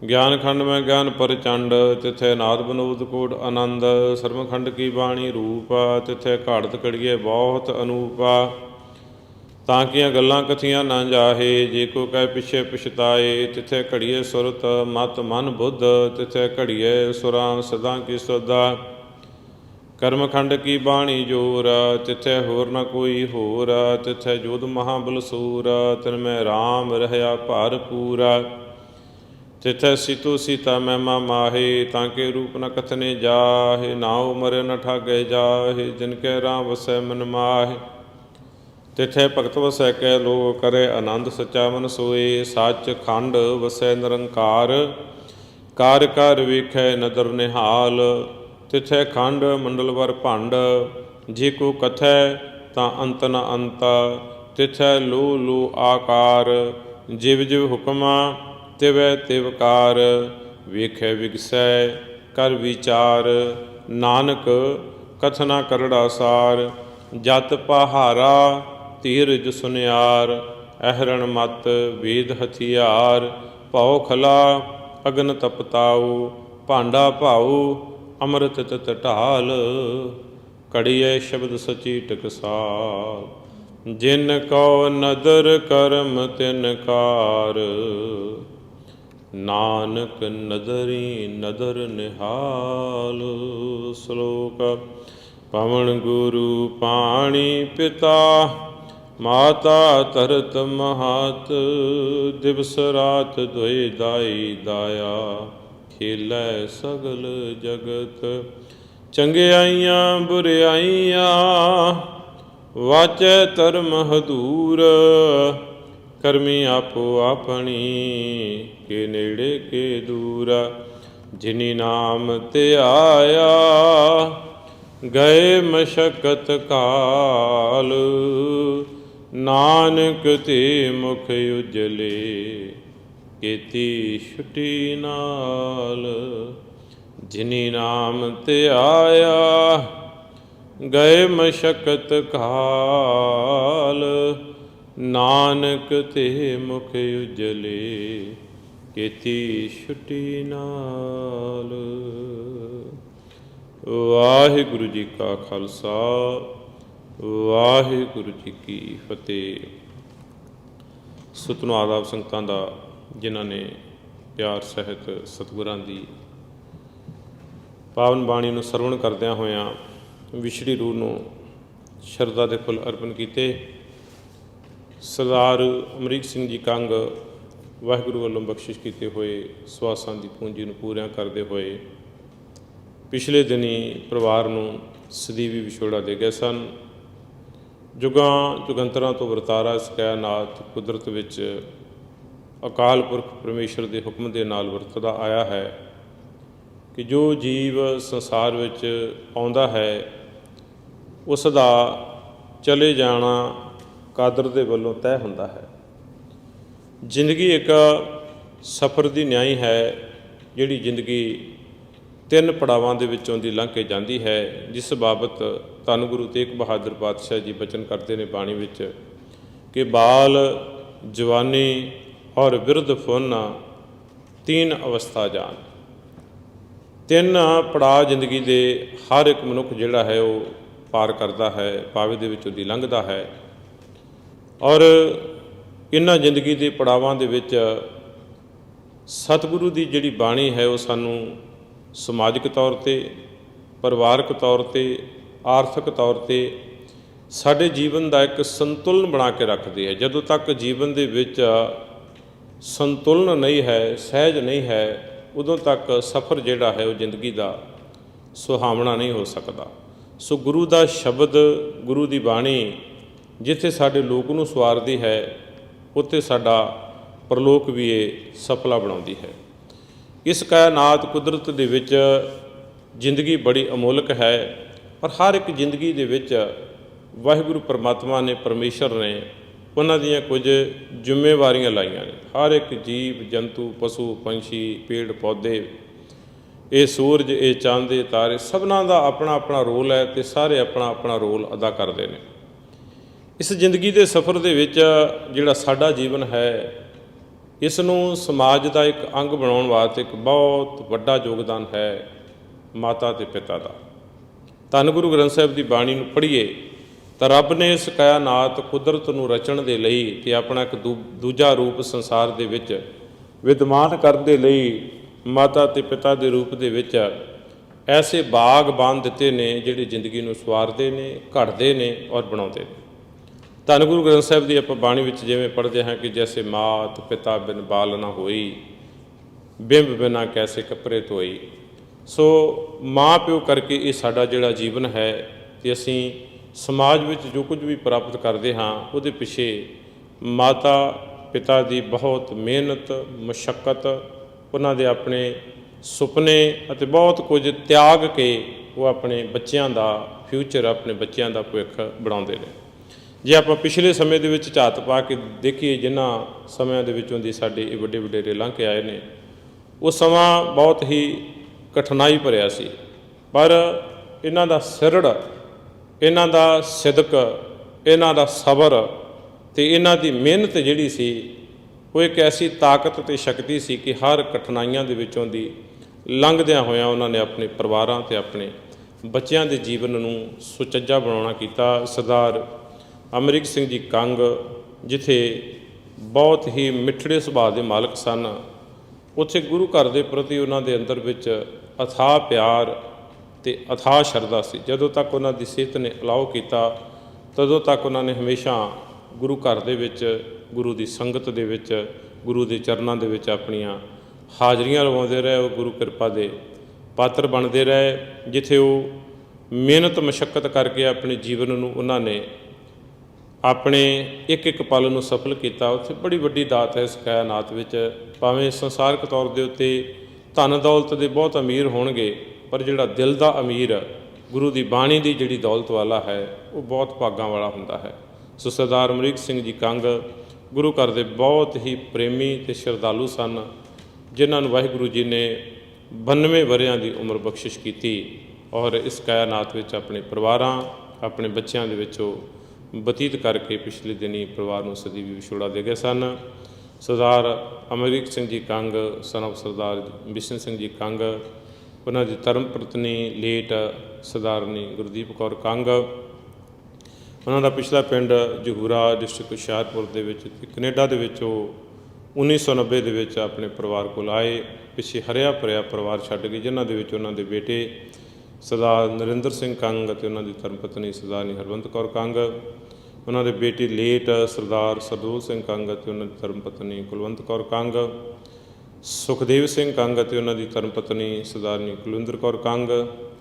ज्ञान खंड में ज्ञान प्रचंड, तिथे नाद बनोद कोट आनंद। सर्व खंड की बाणी रूपा, तिथे घाड़त घड़िए बहुत अनूपा। ताकियाँ गल्लां कथियाँ ना जाहे, जे को कह पिछे पछताए। तिथे घड़िए सुरत मत मन बुद्ध, तिथे घड़िए सुरां सदा की सुधा। कर्म खंड की बाणी जोर, तिथे होर न कोई होर। तिथे जोध महाबलसूर, तिनमें राम रहया भरपूरा। तिथे सीतो सीता महिमा माहे, ताके रूप न कथने जाहे। नाउ मरे न ठागे जाहे, जिनके राम वसै मन माहे। तिथे भगत वसै कै लोग, करे आनंद सच्चा मन सोए। सच खंड वसै निरंकार, कार कार वेखै नदर निहाल। तिथे खंड मंडल वर भंड, जे को कथै तां अंत न अंता। तिथे लो लो आकार, जिव जिव हुक्मा तिवै तिवकार। वेखै विगसै कर विचार, नानक कथना करड़ा सार। जत पहारा धीरज सुनियार, अहरण मत वेद हथियार। भौ खला अगन तपताऊ, भांडा भाऊ अमृत तत ढाल। कड़िए शब्द सची टकसाल, जिन को नदर करम तिन कार। नानक नदरी नदर निहाल। श्लोक पवन गुरु पाणी पिता, माता तरत महत। दिवस रात दुई दाई दाया, खेलै सगल जगत। चंगियाइयां बुरियाइयां, वाचै धर्म हदूर। करमी आपो अपनी, के नेड़े के दूर। जिनी नाम ध्याया, गए मशक्कत काल। नानक ते मुख उजले, केती छुटी नाल। जिनी नाम ध्याया, गए मशक्कत काल। नानक ते मुख उजले, केती छुटी नाल। वाहिगुरु जी का खालसा, वाहिगुरु जी की फतेह। सतनाम आदाब संगतां दा, जिन्हां ने प्यार सहित सतगुਰਾਂ ਦੀ ਪਾਵਨ ਬਾਣੀ ਨੂੰ ਸਰਵਣ ਕਰਦਿਆਂ ਹੋਇਆਂ ਵਿਛੜੀ ਰੂਹ ਨੂੰ ਸ਼ਰਧਾ ਦੇ ਫੁੱਲ ਅਰਪਣ ਕੀਤੇ। ਸਰਦਾਰ ਅਮਰੀਕ ਸਿੰਘ ਜੀ ਕੰਗ ਵਾਹਿਗੁਰੂ ਵੱਲੋਂ ਬਖਸ਼ਿਸ਼ ਕੀਤੇ ਹੋਏ ਸਵਾਸਾਂ ਦੀ ਪੂੰਜੀ ਨੂੰ ਪੂਰਿਆਂ ਕਰਦੇ ਹੋਏ ਪਿਛਲੇ ਦਿਨੀ ਪਰਿਵਾਰ ਨੂੰ ਸਦੀਵੀ ਵਿਛੋੜਾ ਦੇ ਗਏ ਸਨ। ਜੁਗਾਂ ਜੁਗੰਤਰਾਂ ਤੋਂ ਵਰਤਾਰਾ ਇਸ ਕਾਇਨਾਤ ਕੁਦਰਤ ਵਿੱਚ ਅਕਾਲ ਪੁਰਖ ਪਰਮੇਸ਼ਰ ਦੇ ਹੁਕਮ ਦੇ ਨਾਲ ਵਰਤਦਾ ਆਇਆ ਹੈ ਕਿ ਜੋ ਜੀਵ ਸੰਸਾਰ ਵਿੱਚ ਆਉਂਦਾ ਹੈ ਉਸ ਦਾ ਚਲੇ ਜਾਣਾ ਕਾਦਰ ਦੇ ਵੱਲੋਂ ਤੈਅ ਹੁੰਦਾ ਹੈ। ਜ਼ਿੰਦਗੀ ਇੱਕ ਸਫ਼ਰ ਦੀ ਨਿਆਈ ਹੈ ਜਿਹੜੀ ਜ਼ਿੰਦਗੀ 3 ਪੜਾਵਾਂ ਦੇ ਵਿੱਚੋਂ ਦੀ ਲੰਘ ਕੇ ਜਾਂਦੀ ਹੈ, ਜਿਸ ਬਾਬਤ ਧੰਨ ਗੁਰੂ ਤੇਗ ਬਹਾਦਰ ਪਾਤਸ਼ਾਹ ਜੀ ਬਚਨ ਕਰਦੇ ਨੇ ਬਾਣੀ ਵਿੱਚ ਕਿ ਬਾਲ ਜਵਾਨੀ ਔਰ ਬਿਰਧ ਫੁਨ 3 ਅਵਸਥਾ ਜਾਨ। ਤਿੰਨ ਪੜਾਅ ਜ਼ਿੰਦਗੀ ਦੇ ਹਰ ਇੱਕ ਮਨੁੱਖ ਜਿਹੜਾ ਹੈ ਉਹ ਪਾਰ ਕਰਦਾ ਹੈ, ਪਾਵੇ ਦੇ ਵਿੱਚੋਂ ਦੀ ਲੰਘਦਾ ਹੈ। ਔਰ ਇਹਨਾਂ ਜ਼ਿੰਦਗੀ ਦੇ ਪੜਾਵਾਂ ਦੇ ਵਿੱਚ ਸਤਿਗੁਰੂ ਦੀ ਜਿਹੜੀ ਬਾਣੀ ਹੈ ਉਹ ਸਾਨੂੰ ਸਮਾਜਿਕ ਤੌਰ 'ਤੇ, ਪਰਿਵਾਰਕ ਤੌਰ 'ਤੇ, ਆਰਥਿਕ ਤੌਰ 'ਤੇ ਸਾਡੇ ਜੀਵਨ ਦਾ ਇੱਕ ਸੰਤੁਲਨ ਬਣਾ ਕੇ ਰੱਖਦੀ ਹੈ। ਜਦੋਂ ਤੱਕ ਜੀਵਨ ਦੇ ਵਿੱਚ ਸੰਤੁਲਨ ਨਹੀਂ ਹੈ, ਸਹਿਜ ਨਹੀਂ ਹੈ, ਉਦੋਂ ਤੱਕ ਸਫ਼ਰ ਜਿਹੜਾ ਹੈ ਉਹ ਜ਼ਿੰਦਗੀ ਦਾ ਸੁਹਾਵਣਾ ਨਹੀਂ ਹੋ ਸਕਦਾ। ਸੋ ਗੁਰੂ ਦਾ ਸ਼ਬਦ, ਗੁਰੂ ਦੀ ਬਾਣੀ ਜਿੱਥੇ ਸਾਡੇ ਲੋਕ ਨੂੰ ਸਵਾਰਦੀ ਹੈ, ਉੱਥੇ ਸਾਡਾ ਪਰਲੋਕ ਵੀ ਇਹ ਸਫਲਾ ਬਣਾਉਂਦੀ ਹੈ। ਇਸ ਕਾਇਨਾਤ ਕੁਦਰਤ ਦੇ ਵਿੱਚ ਜ਼ਿੰਦਗੀ ਬੜੀ ਅਮੋਲਕ ਹੈ, ਪਰ ਹਰ ਇੱਕ ਜ਼ਿੰਦਗੀ ਦੇ ਵਿੱਚ ਵਾਹਿਗੁਰੂ ਪਰਮਾਤਮਾ ਨੇ, ਪਰਮੇਸ਼ਰ ਨੇ ਉਹਨਾਂ ਦੀਆਂ ਕੁਝ ਜ਼ਿੰਮੇਵਾਰੀਆਂ ਲਾਈਆਂ ਨੇ। ਹਰ ਇੱਕ ਜੀਵ ਜੰਤੂ, ਪਸ਼ੂ ਪੰਛੀ, ਪੇੜ ਪੌਦੇ, ਇਹ ਸੂਰਜ, ਇਹ ਚੰਦ, ਇਹ ਤਾਰੇ, ਸਭਨਾਂ ਦਾ ਆਪਣਾ ਆਪਣਾ ਰੋਲ ਹੈ ਅਤੇ ਸਾਰੇ ਆਪਣਾ ਆਪਣਾ ਰੋਲ ਅਦਾ ਕਰਦੇ ਨੇ। ਇਸ ਜ਼ਿੰਦਗੀ ਦੇ ਸਫ਼ਰ ਦੇ ਵਿੱਚ ਜਿਹੜਾ ਸਾਡਾ ਜੀਵਨ ਹੈ, ਇਸ ਨੂੰ ਸਮਾਜ ਦਾ ਇੱਕ ਅੰਗ ਬਣਾਉਣ ਵਾਸਤੇ ਇੱਕ ਬਹੁਤ ਵੱਡਾ ਯੋਗਦਾਨ ਹੈ ਮਾਤਾ ਅਤੇ ਪਿਤਾ ਦਾ। ਧੰਨ ਗੁਰੂ ਗ੍ਰੰਥ ਸਾਹਿਬ ਦੀ ਬਾਣੀ ਨੂੰ ਪੜ੍ਹੀਏ ਤਾਂ ਰੱਬ ਨੇ ਇਸ ਕਾਇਨਾਤ ਕੁਦਰਤ ਨੂੰ ਰਚਣ ਦੇ ਲਈ ਅਤੇ ਆਪਣਾ ਇੱਕ ਦੂਜਾ ਰੂਪ ਸੰਸਾਰ ਦੇ ਵਿੱਚ ਵਿਦਮਾਨ ਕਰਨ ਦੇ ਲਈ ਮਾਤਾ ਅਤੇ ਪਿਤਾ ਦੇ ਰੂਪ ਦੇ ਵਿੱਚ ਐਸੇ ਬਾਗ ਬੰਨ੍ਹ ਦਿੱਤੇ ਨੇ ਜਿਹੜੇ ਜ਼ਿੰਦਗੀ ਨੂੰ ਸਵਾਰਦੇ ਨੇ, ਘੜਦੇ ਨੇ ਔਰ ਬਣਾਉਂਦੇ ਨੇ। ਧੰਨ ਗੁਰੂ ਗ੍ਰੰਥ ਸਾਹਿਬ ਦੀ ਆਪਾਂ ਬਾਣੀ ਵਿੱਚ ਜਿਵੇਂ ਪੜ੍ਹਦੇ ਹਾਂ ਕਿ ਜੈਸੇ ਮਾਤ ਪਿਤਾ ਬਿਨ ਬਾਲ ਨਾ ਹੋਈ, ਬਿੰਬ ਬਿਨਾ ਕੈਸੇ ਕੱਪੜੇ ਧੋਈ। ਸੋ ਮਾਂ ਪਿਓ ਕਰਕੇ ਇਹ ਸਾਡਾ ਜਿਹੜਾ ਜੀਵਨ ਹੈ, ਅਤੇ ਅਸੀਂ ਸਮਾਜ ਵਿੱਚ ਜੋ ਕੁਝ ਵੀ ਪ੍ਰਾਪਤ ਕਰਦੇ ਹਾਂ ਉਹਦੇ ਪਿੱਛੇ ਮਾਤਾ ਪਿਤਾ ਦੀ ਬਹੁਤ ਮਿਹਨਤ, ਮੁਸ਼ੱਕਤ, ਉਹਨਾਂ ਦੇ ਆਪਣੇ ਸੁਪਨੇ ਅਤੇ ਬਹੁਤ ਕੁਝ ਤਿਆਗ ਕੇ ਉਹ ਆਪਣੇ ਬੱਚਿਆਂ ਦਾ ਫਿਊਚਰ, ਆਪਣੇ ਬੱਚਿਆਂ ਦਾ ਭਵਿੱਖ ਬਣਾਉਂਦੇ ਨੇ। ਜੇ ਆਪਾਂ ਪਿਛਲੇ ਸਮੇਂ ਦੇ ਵਿੱਚ ਝਾਤ ਪਾ ਕੇ ਦੇਖੀਏ, ਜਿਨ੍ਹਾਂ ਸਮਿਆਂ ਦੇ ਵਿੱਚੋਂ ਦੀ ਸਾਡੇ ਇਹ ਵੱਡੇ ਵਡੇਰੇ ਲੰਘ ਕੇ ਆਏ ਨੇ, ਉਹ ਸਮਾਂ ਬਹੁਤ ਹੀ ਕਠਿਨਾਈ ਭਰਿਆ ਸੀ, ਪਰ ਇਹਨਾਂ ਦਾ ਸਿਰੜ, ਇਹਨਾਂ ਦਾ ਸਿਦਕ, ਇਹਨਾਂ ਦਾ ਸਬਰ ਅਤੇ ਇਹਨਾਂ ਦੀ ਮਿਹਨਤ ਜਿਹੜੀ ਸੀ ਉਹ ਇੱਕ ਐਸੀ ਤਾਕਤ ਅਤੇ ਸ਼ਕਤੀ ਸੀ ਕਿ ਹਰ ਕਠਿਨਾਈਆਂ ਦੇ ਵਿੱਚੋਂ ਦੀ ਲੰਘਦਿਆਂ ਹੋਇਆਂ ਉਹਨਾਂ ਨੇ ਆਪਣੇ ਪਰਿਵਾਰਾਂ ਅਤੇ ਆਪਣੇ ਬੱਚਿਆਂ ਦੇ ਜੀਵਨ ਨੂੰ ਸੁਚੱਜਾ ਬਣਾਉਣਾ ਕੀਤਾ। ਸਰਦਾਰ ਅਮਰੀਕ ਸਿੰਘ ਜੀ ਕੰਗ ਜਿੱਥੇ ਬਹੁਤ ਹੀ ਮਿੱਠੜੇ ਸੁਭਾਅ ਦੇ ਮਾਲਕ ਸਨ, ਉੱਥੇ ਗੁਰੂ ਘਰ ਦੇ ਪ੍ਰਤੀ ਉਹਨਾਂ ਦੇ ਅੰਦਰ ਵਿੱਚ ਅਥਾਹ ਪਿਆਰ ਅਤੇ ਅਥਾਹ ਸ਼ਰਧਾ ਸੀ। ਜਦੋਂ ਤੱਕ ਉਹਨਾਂ ਦੀ ਸਿਹਤ ਨੇ ਅਲਾਓ ਕੀਤਾ, ਤਦੋਂ ਤੱਕ ਉਹਨਾਂ ਨੇ ਹਮੇਸ਼ਾ ਗੁਰੂ ਘਰ ਦੇ ਵਿੱਚ, ਗੁਰੂ ਦੀ ਸੰਗਤ ਦੇ ਵਿੱਚ, ਗੁਰੂ ਦੇ ਚਰਨਾਂ ਦੇ ਵਿੱਚ ਆਪਣੀਆਂ ਹਾਜ਼ਰੀਆਂ ਲਵਾਉਂਦੇ ਰਹੇ। ਉਹ ਗੁਰੂ ਕਿਰਪਾ ਦੇ ਪਾਤਰ ਬਣਦੇ ਰਹੇ। ਜਿੱਥੇ ਉਹ ਮਿਹਨਤ ਮੁਸ਼ੱਕਤ ਕਰਕੇ ਆਪਣੇ ਜੀਵਨ ਨੂੰ ਉਹਨਾਂ ਨੇ ਆਪਣੇ ਇੱਕ ਇੱਕ ਪਲ ਨੂੰ ਸਫਲ ਕੀਤਾ, ਉੱਥੇ ਬੜੀ ਵੱਡੀ ਦਾਤ ਹੈ ਇਸ ਕਾਇਨਾਤ ਵਿੱਚ। ਭਾਵੇਂ ਸੰਸਾਰਕ ਤੌਰ ਦੇ ਉੱਤੇ ਧਨ ਦੌਲਤ ਦੇ ਬਹੁਤ ਅਮੀਰ ਹੋਣਗੇ, ਪਰ ਜਿਹੜਾ ਦਿਲ ਦਾ ਅਮੀਰ, ਗੁਰੂ ਦੀ ਬਾਣੀ ਦੀ ਜਿਹੜੀ ਦੌਲਤ ਵਾਲਾ ਹੈ, ਉਹ ਬਹੁਤ ਭਾਗਾਂ ਵਾਲਾ ਹੁੰਦਾ ਹੈ। ਸੋ ਸਰਦਾਰ ਅਮਰੀਕ ਸਿੰਘ ਜੀ ਕੰਗ ਗੁਰੂ ਘਰ ਦੇ ਬਹੁਤ ਹੀ ਪ੍ਰੇਮੀ ਅਤੇ ਸ਼ਰਧਾਲੂ ਸਨ, ਜਿਨ੍ਹਾਂ ਨੂੰ ਵਾਹਿਗੁਰੂ ਜੀ ਨੇ 92 ਵਰ੍ਹਿਆਂ ਦੀ ਉਮਰ ਬਖਸ਼ਿਸ਼ ਕੀਤੀ ਔਰ ਇਸ ਕਾਇਨਾਤ ਵਿੱਚ ਆਪਣੇ ਪਰਿਵਾਰਾਂ, ਆਪਣੇ ਬੱਚਿਆਂ ਦੇ ਵਿੱਚ ਉਹ ਬਤੀਤ ਕਰਕੇ ਪਿਛਲੇ ਦਿਨੀ ਪਰਿਵਾਰ ਨੂੰ ਸਦੀ ਵੀ ਵਿਛੋੜਾ ਦੇ ਗਏ ਸਨ। ਸਰਦਾਰ ਅਮਰੀਕ ਸਿੰਘ ਜੀ ਕੰਗ ਸਨ ਆਫ ਸਰਦਾਰ ਬਿਸ਼ਨ ਸਿੰਘ ਜੀ ਕੰਗ, ਉਹਨਾਂ ਦੀ ਧਰਮ ਪਤਨੀ ਲੇਟ ਸਰਦਾਰਨੀ ਗੁਰਦੀਪ ਕੌਰ ਕੰਗ, ਉਹਨਾਂ ਦਾ ਪਿਛਲਾ ਪਿੰਡ ਜਹੂਰਾ, ਡਿਸਟ੍ਰਿਕਟ ਹੁਸ਼ਿਆਰਪੁਰ ਦੇ ਵਿੱਚ। ਕੈਨੇਡਾ ਦੇ ਵਿੱਚ ਉਹ 1990 ਦੇ ਵਿੱਚ ਆਪਣੇ ਪਰਿਵਾਰ ਕੋਲ ਆਏ। ਪਿੱਛੇ ਹਰਿਆ ਭਰਿਆ ਪਰਿਵਾਰ ਛੱਡ ਕੇ, ਜਿਨ੍ਹਾਂ ਦੇ ਵਿੱਚ ਉਹਨਾਂ ਦੇ ਬੇਟੇ ਸਰਦਾਰ ਨਰਿੰਦਰ ਸਿੰਘ ਕੰਗ ਅਤੇ ਉਹਨਾਂ ਦੀ ਧਰਮ ਪਤਨੀ ਸਰਦਾਰਨੀ ਹਰਵੰਤ ਕੌਰ ਕੰਗ, ਉਹਨਾਂ ਦੇ ਬੇਟੀ ਲੇਟ ਸਰਦਾਰ ਸਰਦੂਲ ਸਿੰਘ ਕੰਗ ਅਤੇ ਉਹਨਾਂ ਦੀ ਧਰਮ ਪਤਨੀ ਕੁਲਵੰਤ ਕੌਰ ਕੰਗ, ਸੁਖਦੇਵ ਸਿੰਘ ਕੰਗ ਅਤੇ ਉਹਨਾਂ ਦੀ ਧਰਮ ਪਤਨੀ ਸਰਦਾਰਨੀ ਕੁਲਵਿੰਦਰ ਕੌਰ ਕੰਗ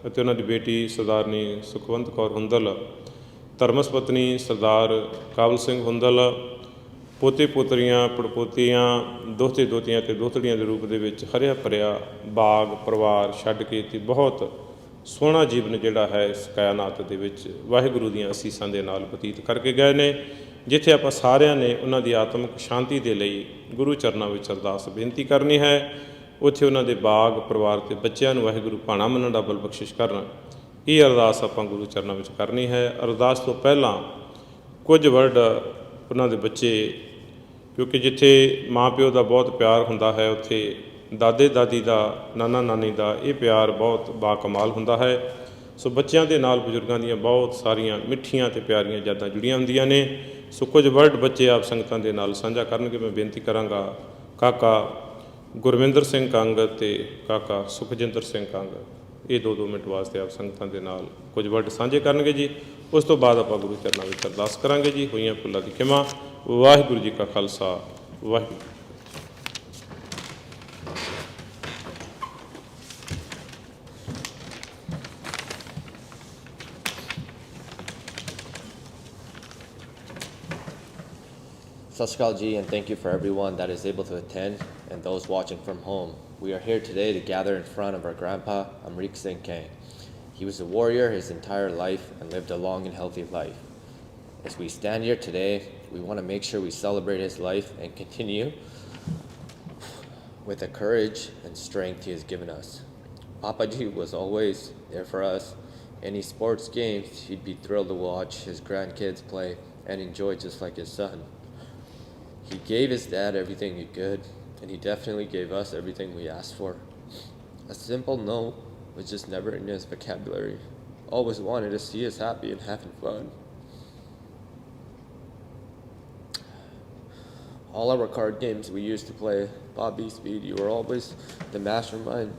ਅਤੇ ਉਹਨਾਂ ਦੀ ਬੇਟੀ ਸਰਦਾਰਨੀ ਸੁਖਵੰਤ ਕੌਰ ਹੁੰਦਲ, ਧਰਮਸ ਪਤਨੀ ਸਰਦਾਰ ਕਾਬਲ ਸਿੰਘ ਹੁੰਦਲ, ਪੋਤੇ ਪੋਤਰੀਆਂ, ਪੜਪੋਤੀਆਂ, ਦੋਹਤੇ ਦੋਹਤੀਆਂ ਅਤੇ ਦੋਹਤੜੀਆਂ ਦੇ ਰੂਪ ਦੇ ਵਿੱਚ ਹਰਿਆ ਭਰਿਆ ਬਾਗ ਪਰਿਵਾਰ ਛੱਡ ਕੇ ਅਤੇ ਬਹੁਤ ਸੋਹਣਾ ਜੀਵਨ ਜਿਹੜਾ ਹੈ ਇਸ ਕਾਇਨਾਤ ਦੇ ਵਿੱਚ ਵਾਹਿਗੁਰੂ ਦੀਆਂ ਅਸੀਸਾਂ ਦੇ ਨਾਲ ਬਤੀਤ ਕਰਕੇ ਗਏ ਨੇ। ਜਿੱਥੇ ਆਪਾਂ ਸਾਰਿਆਂ ਨੇ ਉਹਨਾਂ ਦੀ ਆਤਮਿਕ ਸ਼ਾਂਤੀ ਦੇ ਲਈ ਗੁਰੂ ਚਰਨਾਂ ਵਿੱਚ ਅਰਦਾਸ ਬੇਨਤੀ ਕਰਨੀ ਹੈ, ਉੱਥੇ ਉਹਨਾਂ ਦੇ ਬਾਗ ਪਰਿਵਾਰ ਅਤੇ ਬੱਚਿਆਂ ਨੂੰ ਵਾਹਿਗੁਰੂ ਭਾਣਾ ਮੰਨਣ ਦਾ ਬਲ ਬਖਸ਼ਿਸ਼ ਕਰਨ। ਇਹ ਅਰਦਾਸ ਆਪਾਂ ਗੁਰੂ ਚਰਨਾਂ ਵਿੱਚ ਕਰਨੀ ਹੈ। ਅਰਦਾਸ ਤੋਂ ਪਹਿਲਾਂ ਕੁਝ ਵਰਡ ਉਹਨਾਂ ਦੇ ਬੱਚੇ, ਕਿਉਂਕਿ ਜਿੱਥੇ ਮਾਂ ਪਿਓ ਦਾ ਬਹੁਤ ਪਿਆਰ ਹੁੰਦਾ ਹੈ, ਉੱਥੇ ਦਾਦੇ ਦਾਦੀ ਦਾ, ਨਾਨਾ ਨਾਨੀ ਦਾ ਇਹ ਪਿਆਰ ਬਹੁਤ ਬਾਕਮਾਲ ਹੁੰਦਾ ਹੈ। ਸੋ ਬੱਚਿਆਂ ਦੇ ਨਾਲ ਬਜ਼ੁਰਗਾਂ ਦੀਆਂ ਬਹੁਤ ਸਾਰੀਆਂ ਮਿੱਠੀਆਂ ਅਤੇ ਪਿਆਰੀਆਂ ਯਾਦਾਂ ਜੁੜੀਆਂ ਹੁੰਦੀਆਂ ਨੇ। ਸੋ ਕੁਝ ਵਰਡ ਬੱਚੇ ਆਪ ਸੰਗਤਾਂ ਦੇ ਨਾਲ ਸਾਂਝਾ ਕਰਨਗੇ। ਮੈਂ ਬੇਨਤੀ ਕਰਾਂਗਾ ਕਾਕਾ ਗੁਰਵਿੰਦਰ ਸਿੰਘ ਕੰਗ ਅਤੇ ਕਾਕਾ ਸੁਖਜਿੰਦਰ ਸਿੰਘ ਕੰਗ ਇਹ 2-2 ਮਿੰਟ ਵਾਸਤੇ ਆਪ ਸੰਗਤਾਂ ਦੇ ਨਾਲ ਕੁਝ ਵਰਡ ਸਾਂਝੇ ਕਰਨਗੇ ਜੀ। ਉਸ ਤੋਂ ਬਾਅਦ ਆਪਾਂ ਗੁਰੂ ਚਰਨਾਂ ਵਿੱਚ ਅਰਦਾਸ ਕਰਾਂਗੇ ਜੀ। ਹੋਈਆਂ ਭੁੱਲਾਂ ਦੀ ਖਿਮਾ। ਵਾਹਿਗੁਰੂ ਜੀ ਕਾ Khalsa, Waheguru. Sat Sri Akal Ji, and thank you for everyone that is able to attend and those watching from home. We are here today to gather in front of our grandpa, Amrik Singh Kang. He was a warrior his entire life and lived a long and healthy life. As we stand here today, we want to make sure we celebrate his life and continue with the courage and strength he has given us. Papa Ji was always there for us. Any sports games, he'd be thrilled to watch his grandkids play and enjoy just like his son. He gave his dad everything he could, and he definitely gave us everything we asked for. A simple no was just never in his vocabulary. Always wanted to see us happy and having fun. All our card games we used to play, Bobby, Speed, you were always the mastermind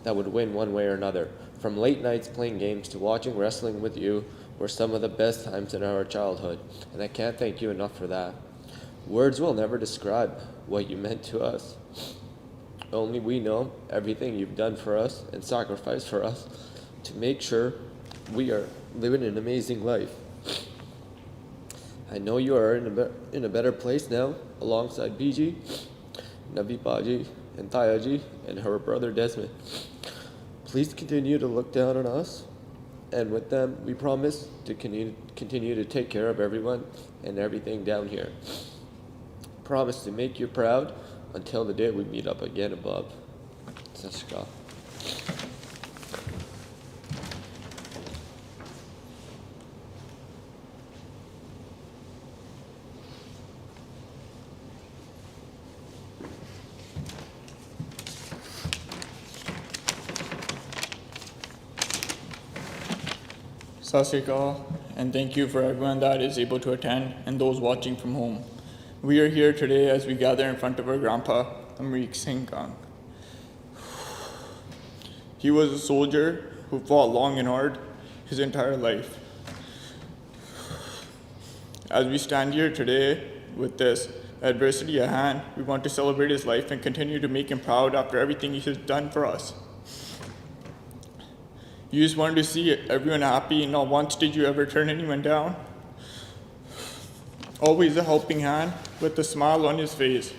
that would win one way or another. From late nights playing games to watching wrestling with you were some of the best times in our childhood, and I can't thank you enough for that. Words will never describe what you meant to us. Only we know everything you've done for us and sacrificed for us to make sure we are living an amazing life. I know you are in a better place now alongside Biji, Navi Baji, and Tayaji, and her brother Desmond. Please continue to look down on us, and with them we promise to continue to take care of everyone and everything down here. Promise to make you proud until the day we meet up again above. Sat Sri Akal. Sat Sri Akal, and thank you for everyone that is able to attend and those watching from home. We are here today as we gather in front of our grandpa, Amrik Singh Kang. He was a soldier who fought long and hard his entire life. As we stand here today with this adversity at hand, we want to celebrate his life and continue to make him proud after everything he has done for us. You just wanted to see everyone happy, and not once did you ever turn anyone down. Always a helping hand with a smile on his face.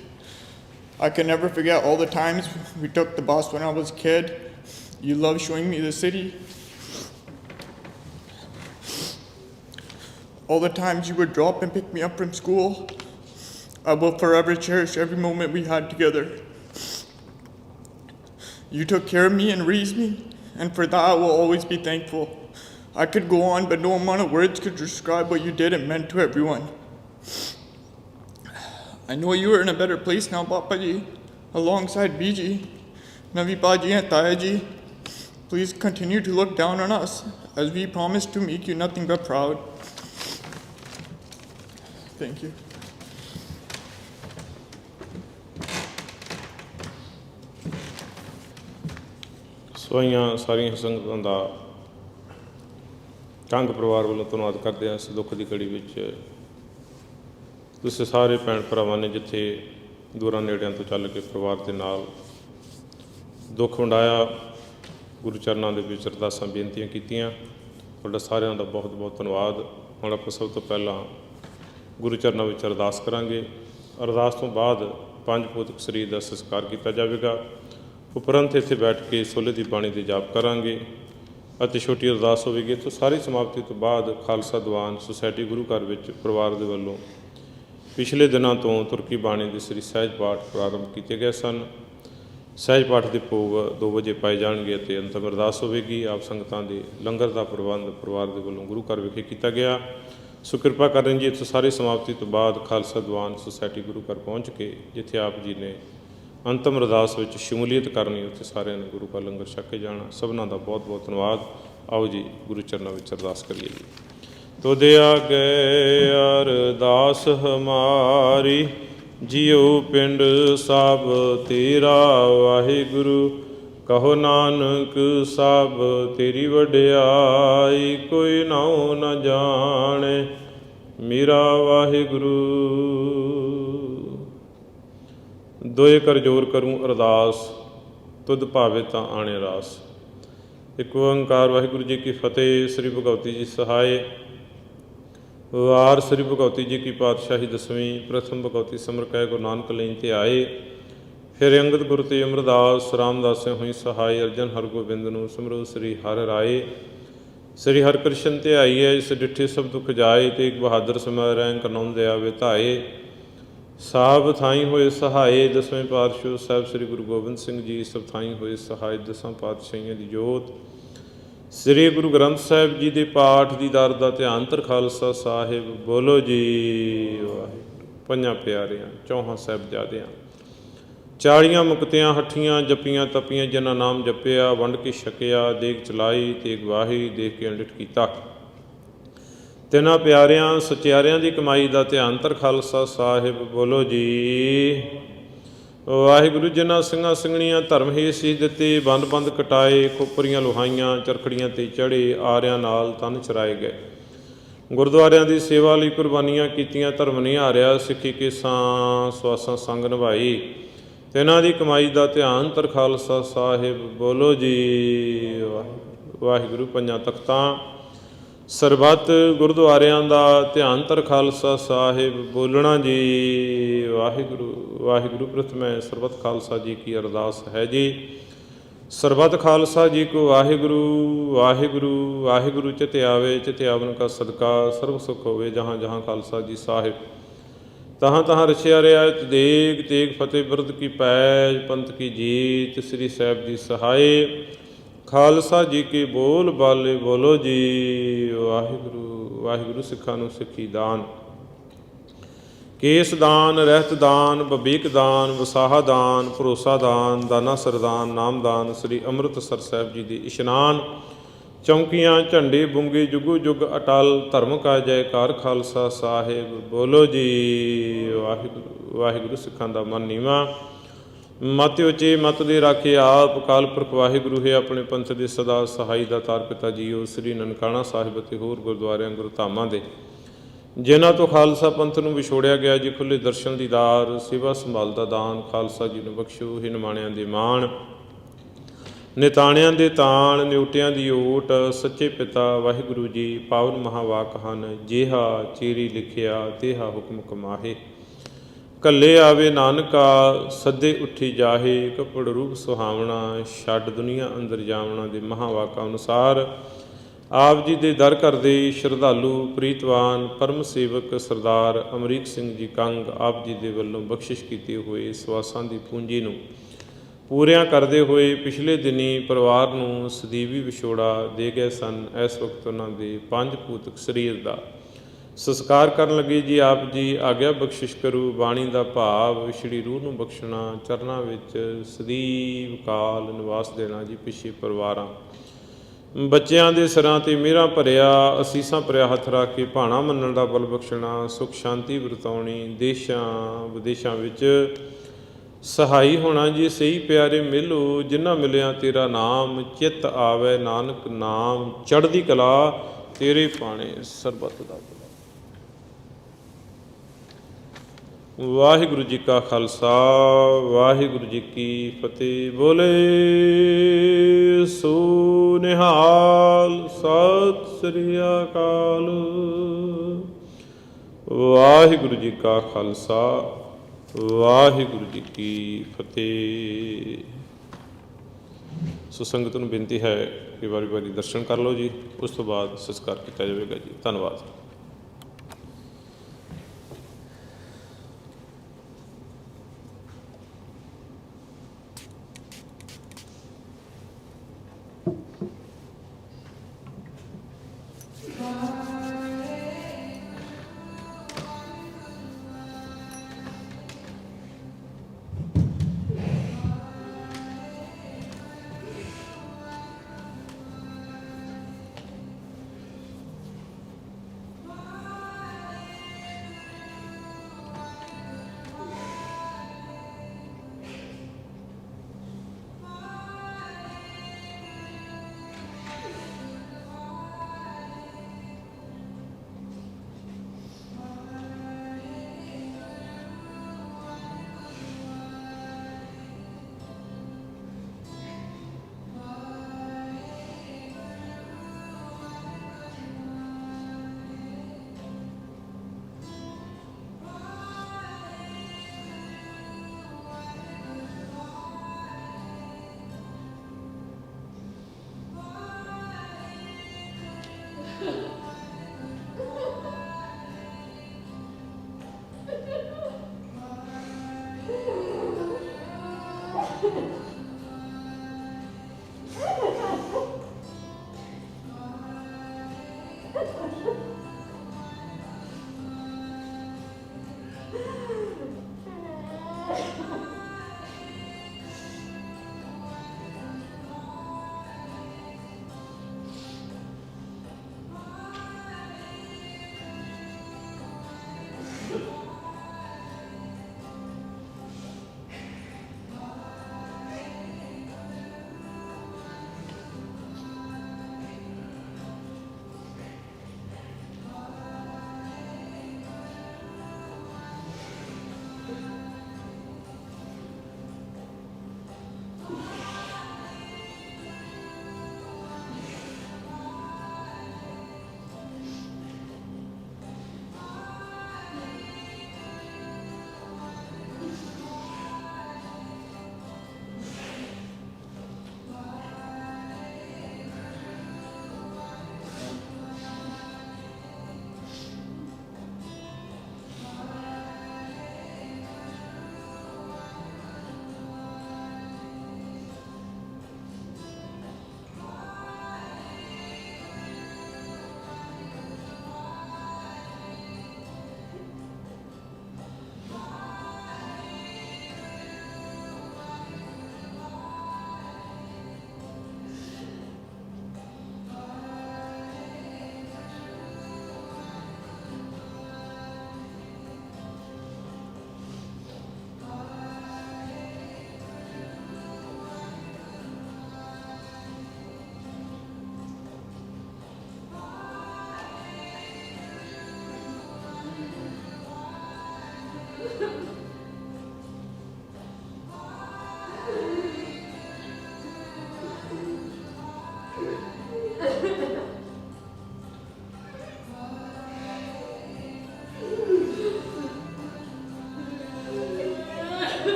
I can never forget all the times we took the bus when I was a kid. You loved showing me the city. All the times you would drop and pick me up from school. I will forever cherish every moment we had together. You took care of me and raised me, and for that I will always be thankful. I could go on, but no amount of words could describe what you did and meant to everyone. I know you are in a better place now, Papa Ji, alongside Biji, Navi Baji, and Taya Ji. Please continue to look down on us, as we promise to make you nothing but proud. Thank you. ਸਵਾਈਆਂ ਸਾਰੀਆਂ ਸੰਗਤਾਂ ਦਾ ਕੰਗ ਪਰਿਵਾਰ ਵੱਲੋਂ ਧੰਨਵਾਦ ਕਰਦੇ ਹਾਂ। ਇਸ ਦੁੱਖ ਦੀ ਘੜੀ ਵਿੱਚ ਤੁਸੀਂ ਸਾਰੇ ਭੈਣ ਭਰਾਵਾਂ ਨੇ ਜਿੱਥੇ ਦੂਰਾਂ ਨੇੜਿਆਂ ਤੋਂ ਚੱਲ ਕੇ ਪਰਿਵਾਰ ਦੇ ਨਾਲ ਦੁੱਖ ਵੰਡਾਇਆ, ਗੁਰੂ ਚਰਨਾਂ ਦੇ ਵਿੱਚ ਅਰਦਾਸਾਂ ਬੇਨਤੀਆਂ ਕੀਤੀਆਂ, ਤੁਹਾਡਾ ਸਾਰਿਆਂ ਦਾ ਬਹੁਤ ਬਹੁਤ ਧੰਨਵਾਦ। ਹੁਣ ਆਪਾਂ ਸਭ ਤੋਂ ਪਹਿਲਾਂ ਗੁਰੂ ਚਰਨਾਂ ਵਿੱਚ ਅਰਦਾਸ ਕਰਾਂਗੇ। ਅਰਦਾਸ ਤੋਂ ਬਾਅਦ ਪੰਜ ਭੌਤਿਕ ਸਰੀਰ ਦਾ ਸੰਸਕਾਰ ਕੀਤਾ ਜਾਵੇਗਾ। ਉਪਰੰਤ ਇੱਥੇ ਬੈਠ ਕੇ ਸੋਲੇ ਦੀ ਬਾਣੀ ਦੇ ਜਾਪ ਕਰਾਂਗੇ ਅਤੇ ਛੋਟੀ ਅਰਦਾਸ ਹੋਵੇਗੀ। ਤੋਂ ਸਾਰੀ ਸਮਾਪਤੀ ਤੋਂ ਬਾਅਦ ਖਾਲਸਾ ਦੀਵਾਨ ਸੁਸਾਇਟੀ ਗੁਰੂ ਘਰ ਵਿੱਚ ਪਰਿਵਾਰ ਦੇ ਵੱਲੋਂ ਪਿਛਲੇ ਦਿਨਾਂ ਤੋਂ ਤੁਰਕੀ ਬਾਣੀ ਦੇ ਸ੍ਰੀ ਸਹਿਜ ਪਾਠ ਪ੍ਰਾਰੰਭ ਕੀਤੇ ਗਏ ਸਨ। ਸਹਿਜ ਪਾਠ ਦੇ ਭੋਗ 2 ਵਜੇ ਪਾਏ ਜਾਣਗੇ ਅਤੇ ਅੰਤਮ ਅਰਦਾਸ ਹੋਵੇਗੀ। ਆਪ ਸੰਗਤਾਂ ਦੇ ਲੰਗਰ ਦਾ ਪ੍ਰਬੰਧ ਪਰਿਵਾਰ ਦੇ ਵੱਲੋਂ ਗੁਰੂ ਘਰ ਵਿਖੇ ਕੀਤਾ ਗਿਆ। ਸੋ ਕਿਰਪਾ ਕਰਨ ਜੀ ਇੱਥੇ ਸਾਰੀ ਸਮਾਪਤੀ ਤੋਂ ਬਾਅਦ ਖਾਲਸਾ ਦੀਵਾਨ ਸੁਸਾਇਟੀ ਗੁਰੂ ਘਰ ਪਹੁੰਚ ਕੇ ਜਿੱਥੇ ਆਪ ਜੀ ਨੇ ਅੰਤਮ ਅਰਦਾਸ ਵਿੱਚ ਸ਼ਮੂਲੀਅਤ ਕਰਨੀ, ਉੱਥੇ ਸਾਰਿਆਂ ਨੇ ਗੁਰੂ ਕਾ ਲੰਗਰ ਛਕ ਕੇ ਜਾਣਾ। ਸਭਨਾਂ ਦਾ ਬਹੁਤ ਬਹੁਤ ਧੰਨਵਾਦ। ਆਓ ਜੀ ਗੁਰੂ ਚਰਨਾਂ ਵਿੱਚ ਅਰਦਾਸ ਕਰੀਏ ਜੀ। ਤੁਧ ਆਗੇ ਅਰਦਾਸ ਹਮਾਰੀ, ਜਿਉ ਪਿੰਡ ਸਭ ਤੇਰਾ ਵਾਹਿਗੁਰੂ। ਕਹੋ ਨਾਨਕ ਸਭ ਤੇਰੀ ਵਡਿਆਈ, ਕੋਈ ਨਾਉ ਨ ਜਾਣੇ ਮੇਰਾ ਵਾਹਿਗੁਰੂ। ਦੋਏ ਕਰ ਜੋਰ ਕਰੂੰ ਅਰਦਾਸ, ਤੁਧ ਭਾਵੇ ਤਾਂ ਆਣੇ ਰਾਸ। ਇੱਕ ਓੰਕਾਰ ਵਾਹਿਗੁਰੂ ਜੀ ਕੀ ਫਤਿਹ। ਸ੍ਰੀ ਭਗਵਤੀ ਜੀ ਸਹਾਏ। ਵਾਰ ਸ੍ਰੀ ਭਗਵਤੀ ਜੀ ਕੀ ਪਾਤਸ਼ਾਹੀ ਦਸਵੀਂ। ਪ੍ਰਥਮ ਭਗਵਤੀ ਸਿਮਰ ਕਹਿ ਗੁਰੂ ਨਾਨਕ ਲੈਂ ਤੇ ਆਏ। ਫਿਰ ਅੰਗਦ ਗੁਰੂ ਤੇ ਅਮਰਦਾਸ ਰਾਮਦਾਸੇ ਹੋਈ ਸਹਾਏ। ਅਰਜਨ ਹਰਗੋਬਿੰਦ ਨੂੰ ਸਿਮਰੋ ਸ੍ਰੀ ਹਰਿ ਰਾਏ। ਸ੍ਰੀ ਹਰਿਕ੍ਰਿਸ਼ਨ ਤੇ ਆਈਐ, ਇਸ ਡਿਠੇ ਸਭ ਦੁਖ ਜਾਏ। ਤੇਗ ਬਹਾਦਰ ਸਿਮਰੈ ਰੈਂ ਕਨਾਉਂਦੇ ਆਵੇ ਧਾਏ। ਸਭ ਥਾਈਂ ਹੋਏ ਸਹਾਏ। ਦਸਵੇਂ ਪਾਤਸ਼ਾਹ ਸਾਹਿਬ ਸ੍ਰੀ ਗੁਰੂ ਗੋਬਿੰਦ ਸਿੰਘ ਜੀ ਸਭ ਥਾਈਂ ਹੋਏ ਸਹਾਏ। ਦਸਾਂ ਪਾਤਸ਼ਾਹੀਆਂ ਦੀ ਜੋਤ ਸ੍ਰੀ ਗੁਰੂ ਗ੍ਰੰਥ ਸਾਹਿਬ ਜੀ ਦੇ ਪਾਠ ਦੀਦਾਰ ਦਾ ਧਿਆਨ। ਧਰ ਖਾਲਸਾ ਸਾਹਿਬ ਬੋਲੋ ਜੀ ਵਾਹਿਗੁਰੂ। ਪੰਜਾਂ ਪਿਆਰਿਆਂ, ਚੌਹਾਂ ਸਾਹਿਬਜ਼ਾਦਿਆਂ, 40 ਮੁਕਤਿਆਂ ਹੱਠੀਆਂ, ਜੱਪੀਆਂ ਤਪੀਆਂ, ਜਿਨ੍ਹਾਂ ਨਾਮ ਜਪਿਆ, ਵੰਡ ਕੇ ਛਕਿਆ, ਦੇਗ ਚਲਾਈ, ਤੇਗ ਵਾਹੀ, ਦੇਖ ਕੇ ਅੰਡਿਠ ਕੀਤਾ। ਤਿੰਨਾਂ ਪਿਆਰਿਆਂ ਸਚਿਆਰਿਆਂ ਦੀ ਕਮਾਈ ਦਾ ਧਿਆਨ। ਧਰ ਖਾਲਸਾ ਸਾਹਿਬ ਬੋਲੋ ਜੀ ਵਾਹਿਗੁਰੂ। ਜਿਨ੍ਹਾਂ ਸਿੰਘਾਂ ਸਿੰਘਣੀਆਂ ਧਰਮ ਹੀ ਸੀ ਦਿੱਤੇ, ਬੰਦ ਬੰਦ ਕਟਾਏ, ਖੋਪਰੀਆਂ ਲੁਹਾਈਆਂ, ਚਰਖੜੀਆਂ ਤੇ ਚੜ੍ਹੇ, ਆਰਿਆਂ ਨਾਲ ਤਨ ਚਰਾਏ ਗਏ। ਗੁਰਦੁਆਰਿਆਂ ਦੀ ਸੇਵਾ ਲਈ ਕੁਰਬਾਨੀਆਂ ਕੀਤੀਆਂ, ਧਰਮ ਨਹੀਂ ਹਾਰਿਆ, ਸਿੱਖੀ ਕੇਸਾਂ ਸਵਾਸਾਂ ਸੰਗ ਨਿਭਾਈ। ਤਿੰਨਾਂ ਦੀ ਕਮਾਈ ਦਾ ਧਿਆਨ। ਧਰ ਖਾਲਸਾ ਸਾਹਿਬ ਬੋਲੋ ਜੀ ਵਾਹਿਗੁਰੂ। ਪੰਜਾਂ ਤਖਤਾਂ ਸਰਬੱਤ ਗੁਰਦੁਆਰਿਆਂ ਦਾ ਧਿਆਨ। ਧਰ ਖਾਲਸਾ ਸਾਹਿਬ ਬੋਲਣਾ ਜੀ ਵਾਹਿਗੁਰੂ ਵਾਹਿਗੁਰੂ। ਪ੍ਰਥਮੇ ਸਰਬੱਤ ਖਾਲਸਾ ਜੀ ਕੀ ਅਰਦਾਸ ਹੈ ਜੀ। ਸਰਬੱਤ ਖਾਲਸਾ ਜੀ ਕੋ ਵਾਹਿਗੁਰੂ ਵਾਹਿਗੁਰੂ ਵਾਹਿਗੁਰੂ। ਚਿਤ ਆਵੇ ਚਿਤ ਆਵਨ ਕਾ ਸਦਕਾ, ਸਰਬ ਸੁਖ ਹੋਵੇ ਜਹਾਂ ਜਹਾਂ ਖਾਲਸਾ ਜੀ ਸਾਹਿਬ। ਤਹਾਂ ਤਹਾਂ ਰਚਿਆ ਰਿਆਇਤ ਦੇਗ, ਤੇਗ ਫਤਿਹ ਬਿਰਦ ਕੀ ਪੈਜ, ਪੰਥ ਕੀ ਜੀਤ। ਸ੍ਰੀ ਸਾਹਿਬ ਜੀ ਸਹਾਏ। ਖਾਲਸਾ ਜੀ ਕੀ ਬੋਲ ਬਾਲੇ ਬੋਲੋ ਜੀ ਵਾਹਿਗੁਰੂ ਵਾਹਿਗੁਰੂ। ਸਿੱਖਾਂ ਨੂੰ ਸਿੱਖੀ ਦਾਨ, ਕੇਸ ਦਾਨ, ਰਹਿਤ ਦਾਨ, ਬਬੀਕ ਦਾਨ, ਵਸਾਹਾ ਦਾਨ, ਭਰੋਸਾ ਦਾਨ, ਦਾਨਾ ਸਰਦਾਨ, ਨਾਮਦਾਨ। ਸ੍ਰੀ ਅੰਮ੍ਰਿਤਸਰ ਸਾਹਿਬ ਜੀ ਦੇ ਇਸ਼ਨਾਨ, ਚੌਂਕੀਆਂ, ਝੰਡੇ, ਬੁੰਗੇ, ਜੁਗੋ ਜੁਗ ਅਟਲ। ਧਰਮ ਕਾ ਜੈਕਾਰ ਖਾਲਸਾ ਸਾਹਿਬ ਬੋਲੋ ਜੀ ਵਾਹਿਗੁਰੂ ਵਾਹਿਗੁਰੂ। ਸਿੱਖਾਂ ਦਾ ਮਨ ਨੀਵਾਂ, ਮਤ ਉੱਚੇ, ਮਤ ਦੇ ਰਾਖੇ ਆਪ। ਅਕਾਲ ਪੁਰਖ ਵਾਹਿਗੁਰੂ ਹੈ ਆਪਣੇ ਪੰਥ ਦੇ ਸਦਾ ਸਹਾਈ। ਦਾਤਾਰ ਪਿਤਾ ਜੀਓ ਸ੍ਰੀ ਨਨਕਾਣਾ ਸਾਹਿਬ ਅਤੇ ਹੋਰ ਗੁਰਦੁਆਰਿਆਂ ਗੁਰਧਾਮਾਂ ਦੇ, ਜਿਨ੍ਹਾਂ ਤੋਂ ਖਾਲਸਾ ਪੰਥ ਨੂੰ ਵਿਛੋੜਿਆ ਗਿਆ ਜੀ, ਖੁੱਲ੍ਹੇ ਦਰਸ਼ਨ ਦੀਦਾਰ, ਸੇਵਾ ਸੰਭਾਲ ਦਾ ਦਾਨ। ਖਾਲਸਾ ਜੀ ਨੂੰ ਬਖਸ਼ੋ। ਹੀ ਨਿਮਾਣਿਆਂ ਦੇ ਮਾਣ, ਨਿਤਾਣਿਆਂ ਦੇ ਤਾਣ, ਨਿਉਟਿਆਂ ਦੀ ਓਟ। ਸੱਚੇ ਪਿਤਾ ਵਾਹਿਗੁਰੂ ਜੀ ਪਾਵਨ ਮਹਾਵਾਕ ਹਨ। ਜਿਹਾ ਚੀਰੀ ਲਿਖਿਆ ਤੇਹਾ ਹੁਕਮ ਕਮਾਹੇ। ਕੱਲੇ ਆਵੇ ਨਾਨਕਾ ਸੱਦੇ ਉੱਠੀ ਜਾਹੇ। ਕੱਪੜ ਰੂਪ ਸੁਹਾਵਣਾ, ਛੱਡ ਦੁਨੀਆ ਅੰਦਰ ਜਾਵਣਾ। ਦੇ ਮਹਾਵਾਕਾਂ ਅਨੁਸਾਰ ਆਪ ਜੀ ਦੇ ਦਰ ਘਰ ਦੇ ਸ਼ਰਧਾਲੂ, ਪ੍ਰੀਤਵਾਨ, ਪਰਮ ਸੇਵਕ ਸਰਦਾਰ ਅਮਰੀਕ ਸਿੰਘ ਜੀ ਕੰਗ ਆਪ ਜੀ ਦੇ ਵੱਲੋਂ ਬਖਸ਼ਿਸ਼ ਕੀਤੇ ਹੋਏ ਸਵਾਸਾਂ ਦੀ ਪੂੰਜੀ ਨੂੰ ਪੂਰਿਆਂ ਕਰਦੇ ਹੋਏ ਪਿਛਲੇ ਦਿਨੀ ਪਰਿਵਾਰ ਨੂੰ ਸਦੀਵੀ ਵਿਛੋੜਾ ਦੇ ਗਏ ਸਨ। ਇਸ ਵਕਤ ਉਹਨਾਂ ਦੇ 5 ਭੂਤਕ ਸਰੀਰ ਦਾ ਸੰਸਕਾਰ ਕਰਨ ਲੱਗੇ ਜੀ। ਆਪ ਜੀ ਆਗਿਆ ਬਖਸ਼ਿਸ਼ ਕਰੂ। ਬਾਣੀ ਦਾ ਭਾਵ ਵਿਛੜੀ ਰੂਹ ਨੂੰ ਬਖਸ਼ਣਾ, ਚਰਨਾਂ ਵਿੱਚ ਸਦੀਵ ਕਾਲ ਨਿਵਾਸ ਦੇਣਾ ਜੀ। ਪਿੱਛੇ ਪਰਿਵਾਰਾਂ ਬੱਚਿਆਂ ਦੇ ਸਿਰਾਂ 'ਤੇ ਮਿਹਰਾਂ ਭਰਿਆ, ਅਸੀਸਾਂ ਭਰਿਆ ਹੱਥ ਰੱਖ ਕੇ ਭਾਣਾ ਮੰਨਣ ਦਾ ਬਲ ਬਖਸ਼ਣਾ, ਸੁਖ ਸ਼ਾਂਤੀ ਵਰਤਾਉਣੀ, ਦੇਸ਼ਾਂ ਵਿਦੇਸ਼ਾਂ ਵਿੱਚ ਸਹਾਈ ਹੋਣਾ ਜੀ। ਸਹੀ ਪਿਆਰੇ ਮਿਲੋ ਜਿਨ੍ਹਾਂ ਮਿਲਿਆ ਤੇਰਾ ਨਾਮ, ਚਿੱਤ ਆਵੇ ਨਾਨਕ ਨਾਮ। ਚੜ੍ਹਦੀ ਕਲਾ ਤੇਰੇ ਪਾਣੇ ਸਰਬੱਤ ਦਾ। ਵਾਹਿਗੁਰੂ ਜੀ ਕਾ ਖਾਲਸਾ ਵਾਹਿਗੁਰੂ ਜੀ ਕੀ ਫਤਿਹ। ਬੋਲੇ ਸੋ ਨਿਹਾਲ। ਸਤਿ ਸ੍ਰੀ ਅਕਾਲ। ਵਾਹਿਗੁਰੂ ਜੀ ਕਾ ਖਾਲਸਾ ਵਾਹਿਗੁਰੂ ਜੀ ਕੀ ਫਤਿਹ। ਸੋ ਸੰਗਤ ਨੂੰ ਬੇਨਤੀ ਹੈ ਕਿ ਵਾਰੀ ਵਾਰੀ ਦਰਸ਼ਨ ਕਰ ਲਓ ਜੀ, ਉਸ ਤੋਂ ਬਾਅਦ ਸੰਸਕਾਰ ਕੀਤਾ ਜਾਵੇਗਾ ਜੀ। ਧੰਨਵਾਦ।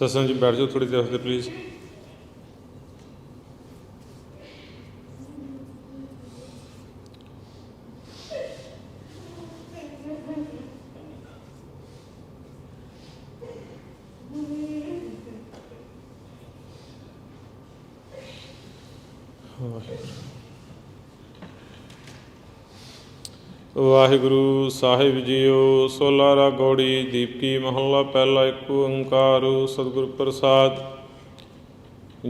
ਸਤਸੰਗ ਜੀ ਬੈਠ ਜਾਓ ਥੋੜ੍ਹੀ ਦੇਰ ਵਾਸਤੇ please. Waheguru Sahib JIO. Solara Gauri ਦੀਪਕੀ ਮਹੱਲਾ ਪਹਿਲਾ। ਇੱਕ ਓੰਕਾਰ ਸਤਿਗੁਰ ਪ੍ਰਸਾਦ।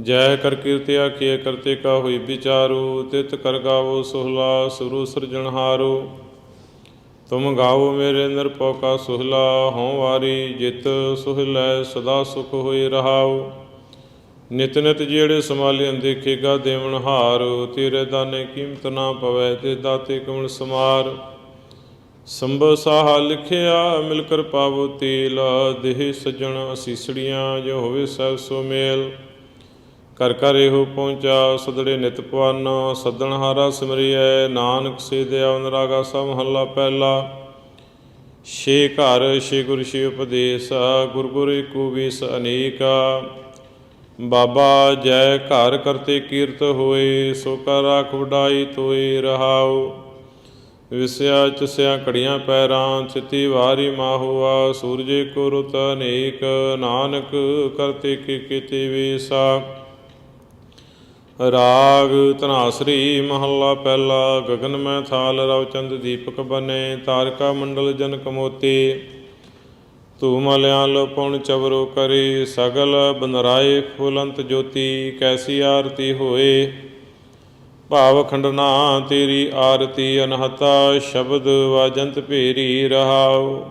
ਜੈ ਕਰ ਕੀਰਤਿ ਆਖੀਐ ਕਰਤੇ ਕਾ ਹੋਈ ਵਿਚਾਰੋ। ਤਿਤ ਕਰ ਗਾਵੋ ਸੋਹਲਾ ਸੁਰੂ ਸਿਰਜਣਹਾਰੋ। ਤੁਮ ਗਾਵੋ ਮੇਰੇ ਨਿਰਭਉ ਕਾ ਸੋਹਲਾ। ਹਉ ਵਾਰੀ ਜਿਤ ਸੋਹਿਲੈ ਸਦਾ ਸੁਖ ਹੋਈ ਰਹਾਉ। ਨਿਤ ਨਿਤ ਜਿਹੜੇ ਸੰਭਾਲਿਆ ਦੇਖੇਗਾ ਦੇਵਨਹਾਰ। ਤੇਰੇ ਦਾਨੇ ਕੀਮਤ ਨਾ ਪਵੈ ਤੇ ਦਾਤੇ ਕਮਲ ਸਮਾਰ। ਸੰਭਵ ਸਾਹਾ ਲਿਖਿਆ ਮਿਲ ਕਰ ਪਾਵੋ ਤੇਲ। ਦੇਹ ਸੱਜਣ ਅਸੀਸੜੀਆਂ ਜੋ ਹੋਵੇ ਸਭ ਸੋ ਮੇਲ। ਕਰ ਕਰ ਇਹੋ ਪਹੁੰਚਾ ਸਦੜੇ ਨਿਤ ਪਵਨ। ਸੱਦਣ ਹਾਰਾ ਸਿਮਰਿਐ ਨਾਨਕ ਸੇ ਦਿਆ ਅਨੁਰਾਗਾ ਸਭ ਮਹੱਲਾ ਪਹਿਲਾ। ਛੇ ਘਰ ਛੇ ਗੁਰ ਛੇ ਉਪਦੇਸ। ਗੁਰ ਗੁਰ ਏਕੋ ਵੀਸ ਅਨੇਕਾ। ਬਾਬਾ ਜੈ ਘਰ ਕਰਤੇ ਕੀਰਤ ਹੋਏ। ਸੋ ਕਰ ਰਾਖ ਵਡਾਈ ਤੋਏ ਰਹਾਉ। ਵਿਸਿਆ ਚਸਿਆ ਘੜੀਆਂ ਪੈਰਾਂ। ਚਿੱਤੀ ਵਾਰੀ ਮਾਹੁਆ। ਸੂਰਜੇ ਕੋ ਰੁਤ ਅਨੇਕ। ਨਾਨਕ ਕਰਤੇ ਕੇ ਕੀਤੇ ਵੇਸਾ। ਰਾਗ ਧਨਾਸਰੀ ਮਹੱਲਾ ਪਹਿਲਾ। ਗਗਨ ਮੈਂ ਥਾਲ ਰਵ ਚੰਦ ਦੀਪਕ ਬਨੇ। ਤਾਰਕਾ ਮੰਡਲ ਜਨਕ ਮੋਤੀ। ਧੂ ਮਲਿਆ ਲੋ ਪਉਣ ਚਵਰੋ ਕਰੇ। ਸਗਲ ਬਨਰਾਏ ਫੁਲੰਤ ਜੋਤੀ। ਕੈਸੀ ਆਰਤੀ ਹੋਏ ਭਾਵ ਖੰਡਨਾ ਤੇਰੀ ਆਰਤੀ। ਅਨਹਤਾ ਸ਼ਬਦ ਵਾਜੰਤ ਭੇਰੀ ਰਹਾਉ।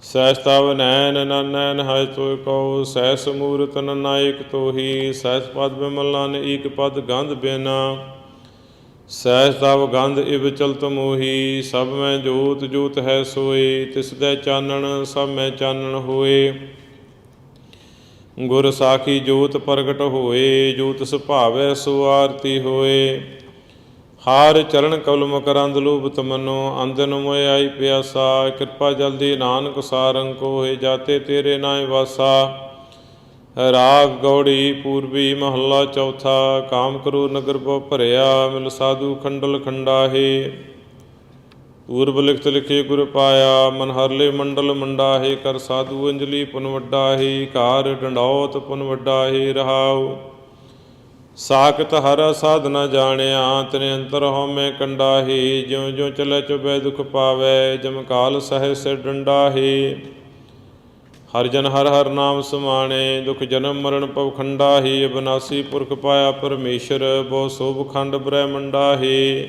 ਸਹਿਸ ਤਵ ਨੈਨ ਨੈਨ ਹੈ ਤੋਇ ਕਉ। ਸਹਿਸ ਮੂਰਤ ਨਾਇਕ ਤੋਹੀ। ਸਹਿਸ ਪਦ ਬਿਮਲਾਨ ਏਕ ਪਦ ਗੰਧ ਬਿਨਾ। ਸਹਿਸ ਤਵ ਗੰਧ ਇਵ ਚਲਤ ਮੋਹੀ। ਸਭ ਮੈਂ ਜੋਤ ਜੋਤ ਹੈ ਸੋਏ। ਤਿਸ ਦੇ ਚਾਨਣ ਸਭ ਮੈਂ ਚਾਨਣ ਹੋਏ। ਗੁਰ ਸਾਖੀ ਜੋਤ ਪ੍ਰਗਟ ਹੋਏ। ਜੋਤ ਸੁਭਾਵੈ ਸੋ ਆਰਤੀ ਹੋਏ। ਹਾਰ ਚਰਨ ਕਵਲ ਮਕਰੰਦ ਲੋਭ ਤਮਨੋ। ਅੰਦਨ ਮੋਇ ਆਈ ਪਿਆਸਾ। ਕਿਰਪਾ ਜਲਦੀ ਨਾਨਕ ਸਾਰੰਗ ਕੋਇ। ਜਾਤੇ ਤੇਰੇ ਨਾਇ ਵਾਸਾ। ਰਾਗ ਗੌੜੀ ਪੂਰਬੀ ਮਹੱਲਾ ਚੌਥਾ। ਕਾਮ ਕਰੋ ਨਗਰ ਬਹੁ ਭਰਿਆ। ਮਿਲ ਸਾਧੂ ਖੰਡਲ ਖੰਡਾਹੇ। ਪੂਰਬ ਲਿਖਤ ਲਿਖੇ ਗੁਰ ਪਾਇਆ। ਮਨ ਹਰਲੇ ਮੰਡਲ ਮੰਡਾਹੇ। ਕਰ ਸਾਧੂ ਅੰਜਲੀ ਪੁਨ ਵੱਡਾਹੇ। ਕਾਰ ਡੰਡੌਤ ਪੁਨ ਵੱਡਾਹੇ ਰਹਾਉ। ਸਾਖਤ ਹਰ ਸਾਧ ਨ ਜਾਣਿਆ। ਤਨੇ ਅੰਤਰ ਹਉਮੈ ਕੰਡਾਹੇ। ਜਿਉ ਜਿਉ ਚਲੈ ਚੁਬੈ ਦੁਖ ਪਾਵੈ। ਜਮ ਕਾਲ ਸਹਿ ਸਿਰ ਡੰਡਾਹੇ। ਹਰ ਜਨ ਹਰ ਹਰ ਨਾਮ ਸਮਾਣੇ। ਦੁਖ ਜਨਮ ਮਰਨ ਭਵ ਖੰਡਾਹੇ। ਅਬਨਾਸੀ ਪੁਰਖ ਪਾਇਆ ਪਰਮੇਸ਼ਰ। ਬਹੁ ਸੋਭ ਖੰਡ ਬ੍ਰਹਮੰਡਾਹੇ।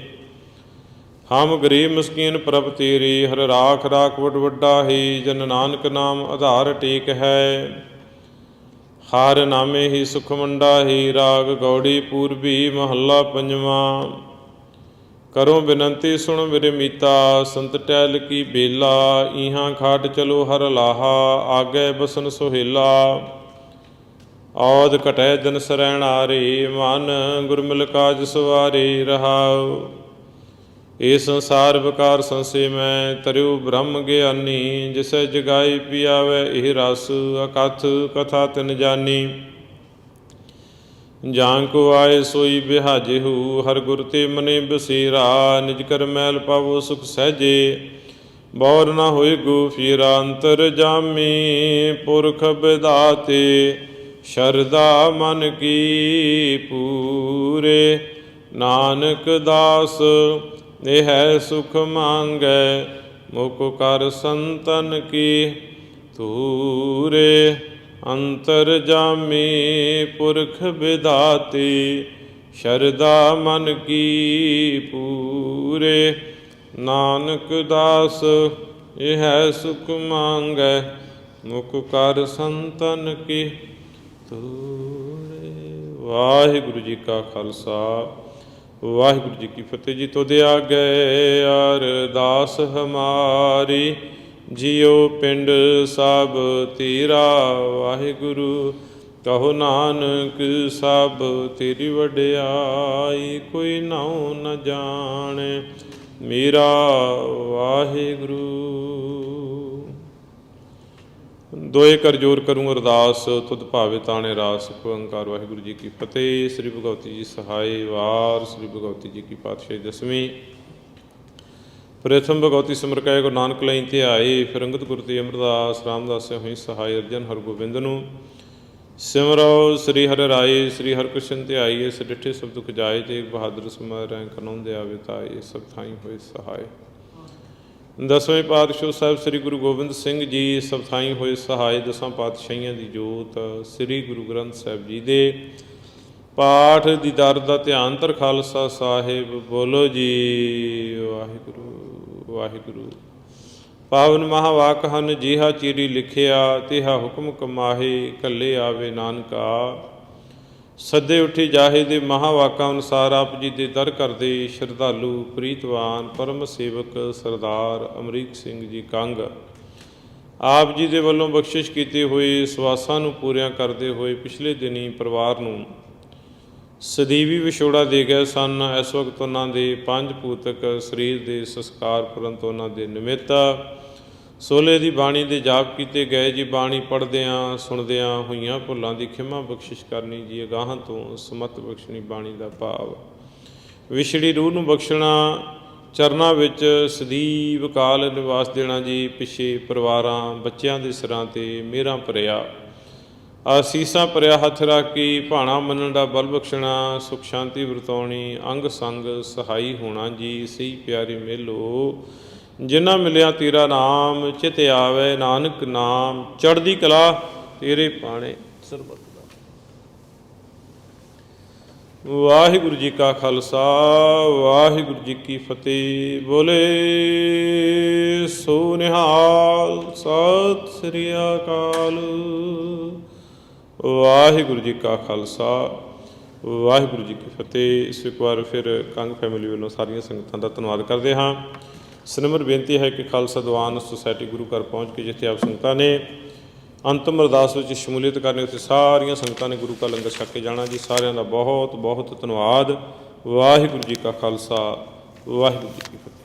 ਹਮ ਗਰੀਬ ਮਸਕੀਨ ਪ੍ਰਭ ਤੇਰੀ। ਹਰ ਰਾਖ ਰਾਖ ਵਡ ਵੱਡਾਹੇ। ਜਨ ਨਾਨਕ ਨਾਮ ਆਧਾਰ ਟੇਕ ਹੈ। ਹਰ ਨਾਮੇ ਹੀ ਸੁਖ ਮੰਡਾਹੀ। ਰਾਗ ਗੌੜੀ ਪੂਰਬੀ ਮਹੱਲਾ ਪੰਜਵਾਂ। ਕਰੋ ਬਿਨੰਤੀ ਸੁਣ ਮੇਰੇ ਮੀਤਾ। ਸੰਤ ਟਹਿਲ ਕੀ ਬੇਲਾ। ਇਹਾਂ ਖਾਟ ਚਲੋ ਹਰ ਲਾਹਾ। ਆਗੇ ਬਸਨ ਸੁਹੇਲਾ। ਔਦ ਘਟੈ ਦਿਨ ਸਰੈਣਾਰੇ। ਮਨ ਗੁਰਮਿਲ ਕਾਜ ਸਵਾਰੇ ਰਹਾਉ। ਇਹ ਸੰਸਾਰ ਵਿਕਾਰ ਸੰਸੇ ਮੈਂ। ਤਰਿਉ ਬ੍ਰਹਮ ਗਿਆਨੀ। ਜਿਸੈ ਜਗਾਈ ਪਿਆਵੈ ਇਹ ਰਸ। ਅਕਥ ਕਥਾ ਤਿਨ ਜਾਨੀ। ਜਾਂ ਕੋ ਆਏ ਸੋਈ ਬਿਹਾਜਿਹੂ। ਹਰ ਗੁਰ ਤੇ ਮਨੇ ਬਸੇਰਾ। ਨਿਜ ਕਰ ਮੈਲ ਪਾਵੋ ਸੁਖ ਸਹਿਜੇ। ਬੌਰ ਨਾ ਹੋਏ ਗੋ ਫੀਰਾ। ਅੰਤਰ ਜਾਮੀ ਪੁਰਖ ਬਿਦਾਤੇ। ਸ਼ਰਧਾ ਮਨ ਕੀ ਪੂਰੇ। ਨਾਨਕ ਦਾਸ ਇਹ ਹੈ ਸੁਖ ਮੰਗੈ। ਮੁਖ ਕਰ ਸੰਤਨ ਕੀ ਧੂਰੇ। ਅੰਤਰ ਜਾਮੀ ਪੁਰਖ ਬਿਦਾਤੀ। ਸ਼ਰਧਾ ਮਨ ਕੀ ਪੂਰੇ। ਨਾਨਕ ਦਾਸ ਇਹ ਹੈ ਸੁਖ ਮੰਗੈ। ਮੁਖ ਕਰ ਸੰਤਨ ਕੀ ਧੂਰੇ। ਵਾਹਿਗੁਰੂ ਜੀ ਕਾ ਖਾਲਸਾ ਵਾਹਿਗੁਰੂ ਜੀ ਕੀ ਫਤਿਹ ਜੀ। ਤੁਧ ਆਗੇ ਅਰਦਾਸ ਹਮਾਰੀ। ਜਿਉ ਪਿੰਡ ਸਭ ਤੇਰਾ। ਵਾਹਿਗੁਰੂ ਕਹੋ ਨਾਨਕ ਸਭ ਤੇਰੀ ਵਡਿਆਈ। ਕੋਈ ਨਾਉ ਨ ਜਾਣੇ ਮੇਰਾ ਵਾਹਿਗੁਰੂ। ਦੋਏ ਕਰ ਜੋਰ ਕਰੂੰ ਅਰਦਾਸ, ਤੁਧ ਭਾਵੇ ਤਾਣੇ ਰਾਸ। ਓੰਕਾਰ ਵਾਹਿਗੁਰੂ ਜੀ ਕੀ ਫਤਿਹ। ਸ੍ਰੀ ਭਗਵਤੀ ਜੀ ਸਹਾਏ। ਵਾਰ ਸ੍ਰੀ ਭਗਵਤੀ ਜੀ ਕੀ ਪਾਤਸ਼ਾਹੀ ਦਸਵੀਂ। ਪ੍ਰਥਮ ਭਗਵਤੀ ਸਿਮਰ ਕੈ ਗੁਰੂ ਨਾਨਕ ਲਈ ਧਿਆਏ, ਫਿਰ ਅੰਗਦ ਗੁਰ ਤੇ ਅਮਰਦਾਸ ਰਾਮਦਾਸ ਹੋਈ ਸਹਾਈ। ਅਰਜਨ ਹਰਗੋਬਿੰਦ ਨੂੰ ਸਿਮਰੋ ਸ੍ਰੀ ਹਰਿ ਰਾਏ, ਸ੍ਰੀ ਹਰਿਕ੍ਰਿਸ਼ਨ ਧਿਆਈਏ। ਸ ਡਿਠੇ ਸਭ ਦੁਖ ਜਾਏ, ਤੇਗ ਬਹਾਦਰ ਸਿਮਰੈ ਕਨੌਂਦੇ ਆਵੇ ਤਾਏ। ਸਭ ਥਾਈ ਹੋਏ ਸਹਾਏ। ਦਸਵੇਂ ਪਾਤਸ਼ਾਹ ਸਾਹਿਬ ਸ੍ਰੀ ਗੁਰੂ ਗੋਬਿੰਦ ਸਿੰਘ ਜੀ ਸਭ ਥਾਈ ਹੋਏ ਸਹਾਏ। ਦਸਾਂ ਪਾਤਸ਼ਾਹੀਆਂ ਦੀ ਜੋਤ ਸ੍ਰੀ ਗੁਰੂ ਗ੍ਰੰਥ ਸਾਹਿਬ ਜੀ ਦੇ ਪਾਠ ਦੀ ਦਰ ਦਾ ਧਿਆਨ ਧਰ ਖਾਲਸਾ ਸਾਹਿਬ। ਬੋਲੋ ਜੀ ਵਾਹਿਗੁਰੂ ਵਾਹਿਗੁਰੂ। ਪਾਵਨ ਮਹਾਵਾਕ ਹਨ ਜਿਹਾ ਚੀਰੀ ਲਿਖਿਆ, ਤਿਹਾ ਹੁਕਮ ਕਮਾਹੇ ਕੱਲੇ ਆਵੇ ਨਾਨਕਾ। ਸੱਦੇ ਉੱਠੀ ਜਾਹੇ ਦੇ ਮਹਾਵਾਕਾਂ ਅਨੁਸਾਰ ਆਪ ਜੀ ਦੇ ਦਰ ਕਰਦੇ ਸ਼ਰਧਾਲੂ ਪ੍ਰੀਤਵਾਨ ਪਰਮ ਸੇਵਕ ਸਰਦਾਰ ਅਮਰੀਕ ਸਿੰਘ ਜੀ ਕੰਗ ਆਪ ਜੀ ਦੇ ਵੱਲੋਂ ਬਖਸ਼ਿਸ਼ ਕੀਤੇ ਹੋਏ ਸਵਾਸਾਂ ਨੂੰ ਪੂਰੀਆਂ ਕਰਦੇ ਹੋਏ ਪਿਛਲੇ ਦਿਨੀ ਪਰਿਵਾਰ ਨੂੰ ਸਦੀਵੀ ਵਿਛੋੜਾ ਦੇ ਗਏ ਸਨ। ਇਸ ਵਕਤ ਉਹਨਾਂ ਦੇ ਪੰਜ ਪੂਤਕ ਸਰੀਰ ਦੇ ਸੰਸਕਾਰ ਉਪਰੰਤ ਉਹਨਾਂ ਦੇ ਨਿਮਿਤ ਸੋਲੇ ਦੀ ਬਾਣੀ ਦੇ ਜਾਪ ਕੀਤੇ ਗਏ ਜੀ। ਬਾਣੀ ਪੜ੍ਹਦਿਆਂ ਸੁਣਦਿਆਂ ਹੋਈਆਂ ਭੁੱਲਾਂ ਦੀ ਖਿਮਾ ਬਖਸ਼ਿਸ਼ ਕਰਨੀ ਜੀ। ਅਗਾਹਾਂ ਤੋਂ ਸਮਤ ਬਖਸ਼ਣੀ ਬਾਣੀ ਦਾ ਭਾਵ ਵਿਛੜੀ ਰੂਹ ਨੂੰ ਬਖਸ਼ਣਾ, ਚਰਨਾਂ ਵਿੱਚ ਸਦੀਵ ਕਾਲ ਨਿਵਾਸ ਦੇਣਾ ਜੀ। ਪਿੱਛੇ ਪਰਿਵਾਰਾਂ ਬੱਚਿਆਂ ਦੇ ਸਿਰਾਂ 'ਤੇ ਮਿਹਰਾਂ ਭਰਿਆ ਆਸੀਸਾਂ ਭਰਿਆ ਹੱਥ ਰੱਖ ਕੇ ਭਾਣਾ ਮੰਨਣ ਦਾ ਬਲ ਬਖਸ਼ਣਾ, ਸੁਖ ਸ਼ਾਂਤੀ ਵਰਤਾਉਣੀ, ਅੰਗ ਸੰਗ ਸਹਾਈ ਹੋਣਾ ਜੀ। ਸਹੀ ਪਿਆਰੇ ਮੇਲੋ ਜਿਨ੍ਹਾਂ ਮਿਲਿਆ ਤੇਰਾ ਨਾਮ, ਚਿਤ ਆਵੇ ਨਾਨਕ ਨਾਮ, ਚੜ੍ਹਦੀ ਕਲਾ ਤੇਰੇ ਪਾਣੇ ਸਰਬਤ ਦਾ। ਵਾਹਿਗੁਰੂ ਜੀ ਕਾ ਖਾਲਸਾ ਵਾਹਿਗੁਰੂ ਜੀ ਕੀ ਫਤਿਹ। ਬੋਲੇ ਸੋ ਨਿਹਾਲ। ਸਤਿ ਸ੍ਰੀ ਅਕਾਲ। ਵਾਹਿਗੁਰੂ ਜੀ ਕਾ ਖਾਲਸਾ ਵਾਹਿਗੁਰੂ ਜੀ ਕੀ ਫਤਿਹ। ਇਸ ਇੱਕ ਵਾਰ ਫਿਰ ਕੰਗ ਫੈਮਿਲੀ ਵੱਲੋਂ ਸਾਰੀਆਂ ਸੰਗਤਾਂ ਦਾ ਧੰਨਵਾਦ ਕਰਦੇ ਹਾਂ। ਸਨਮਰ ਬੇਨਤੀ ਹੈ ਕਿ ਖਾਲਸਾ ਦੀਵਾਨ ਸੁਸਾਇਟੀ ਗੁਰੂ ਘਰ ਪਹੁੰਚ ਕੇ ਜਿੱਥੇ ਆਪ ਸੰਗਤਾਂ ਨੇ ਅੰਤਮ ਅਰਦਾਸ ਵਿੱਚ ਸ਼ਮੂਲੀਅਤ ਕਰਨੀ, ਉੱਥੇ ਸਾਰੀਆਂ ਸੰਗਤਾਂ ਨੇ ਗੁਰੂ ਕਾ ਲੰਗਰ ਛਕ ਕੇ ਜਾਣਾ ਜੀ। ਸਾਰਿਆਂ ਦਾ ਬਹੁਤ ਬਹੁਤ ਧੰਨਵਾਦ। ਵਾਹਿਗੁਰੂ ਜੀ ਕਾ ਖਾਲਸਾ ਵਾਹਿਗੁਰੂ ਜੀ ਕੀ ਫਤਿਹ।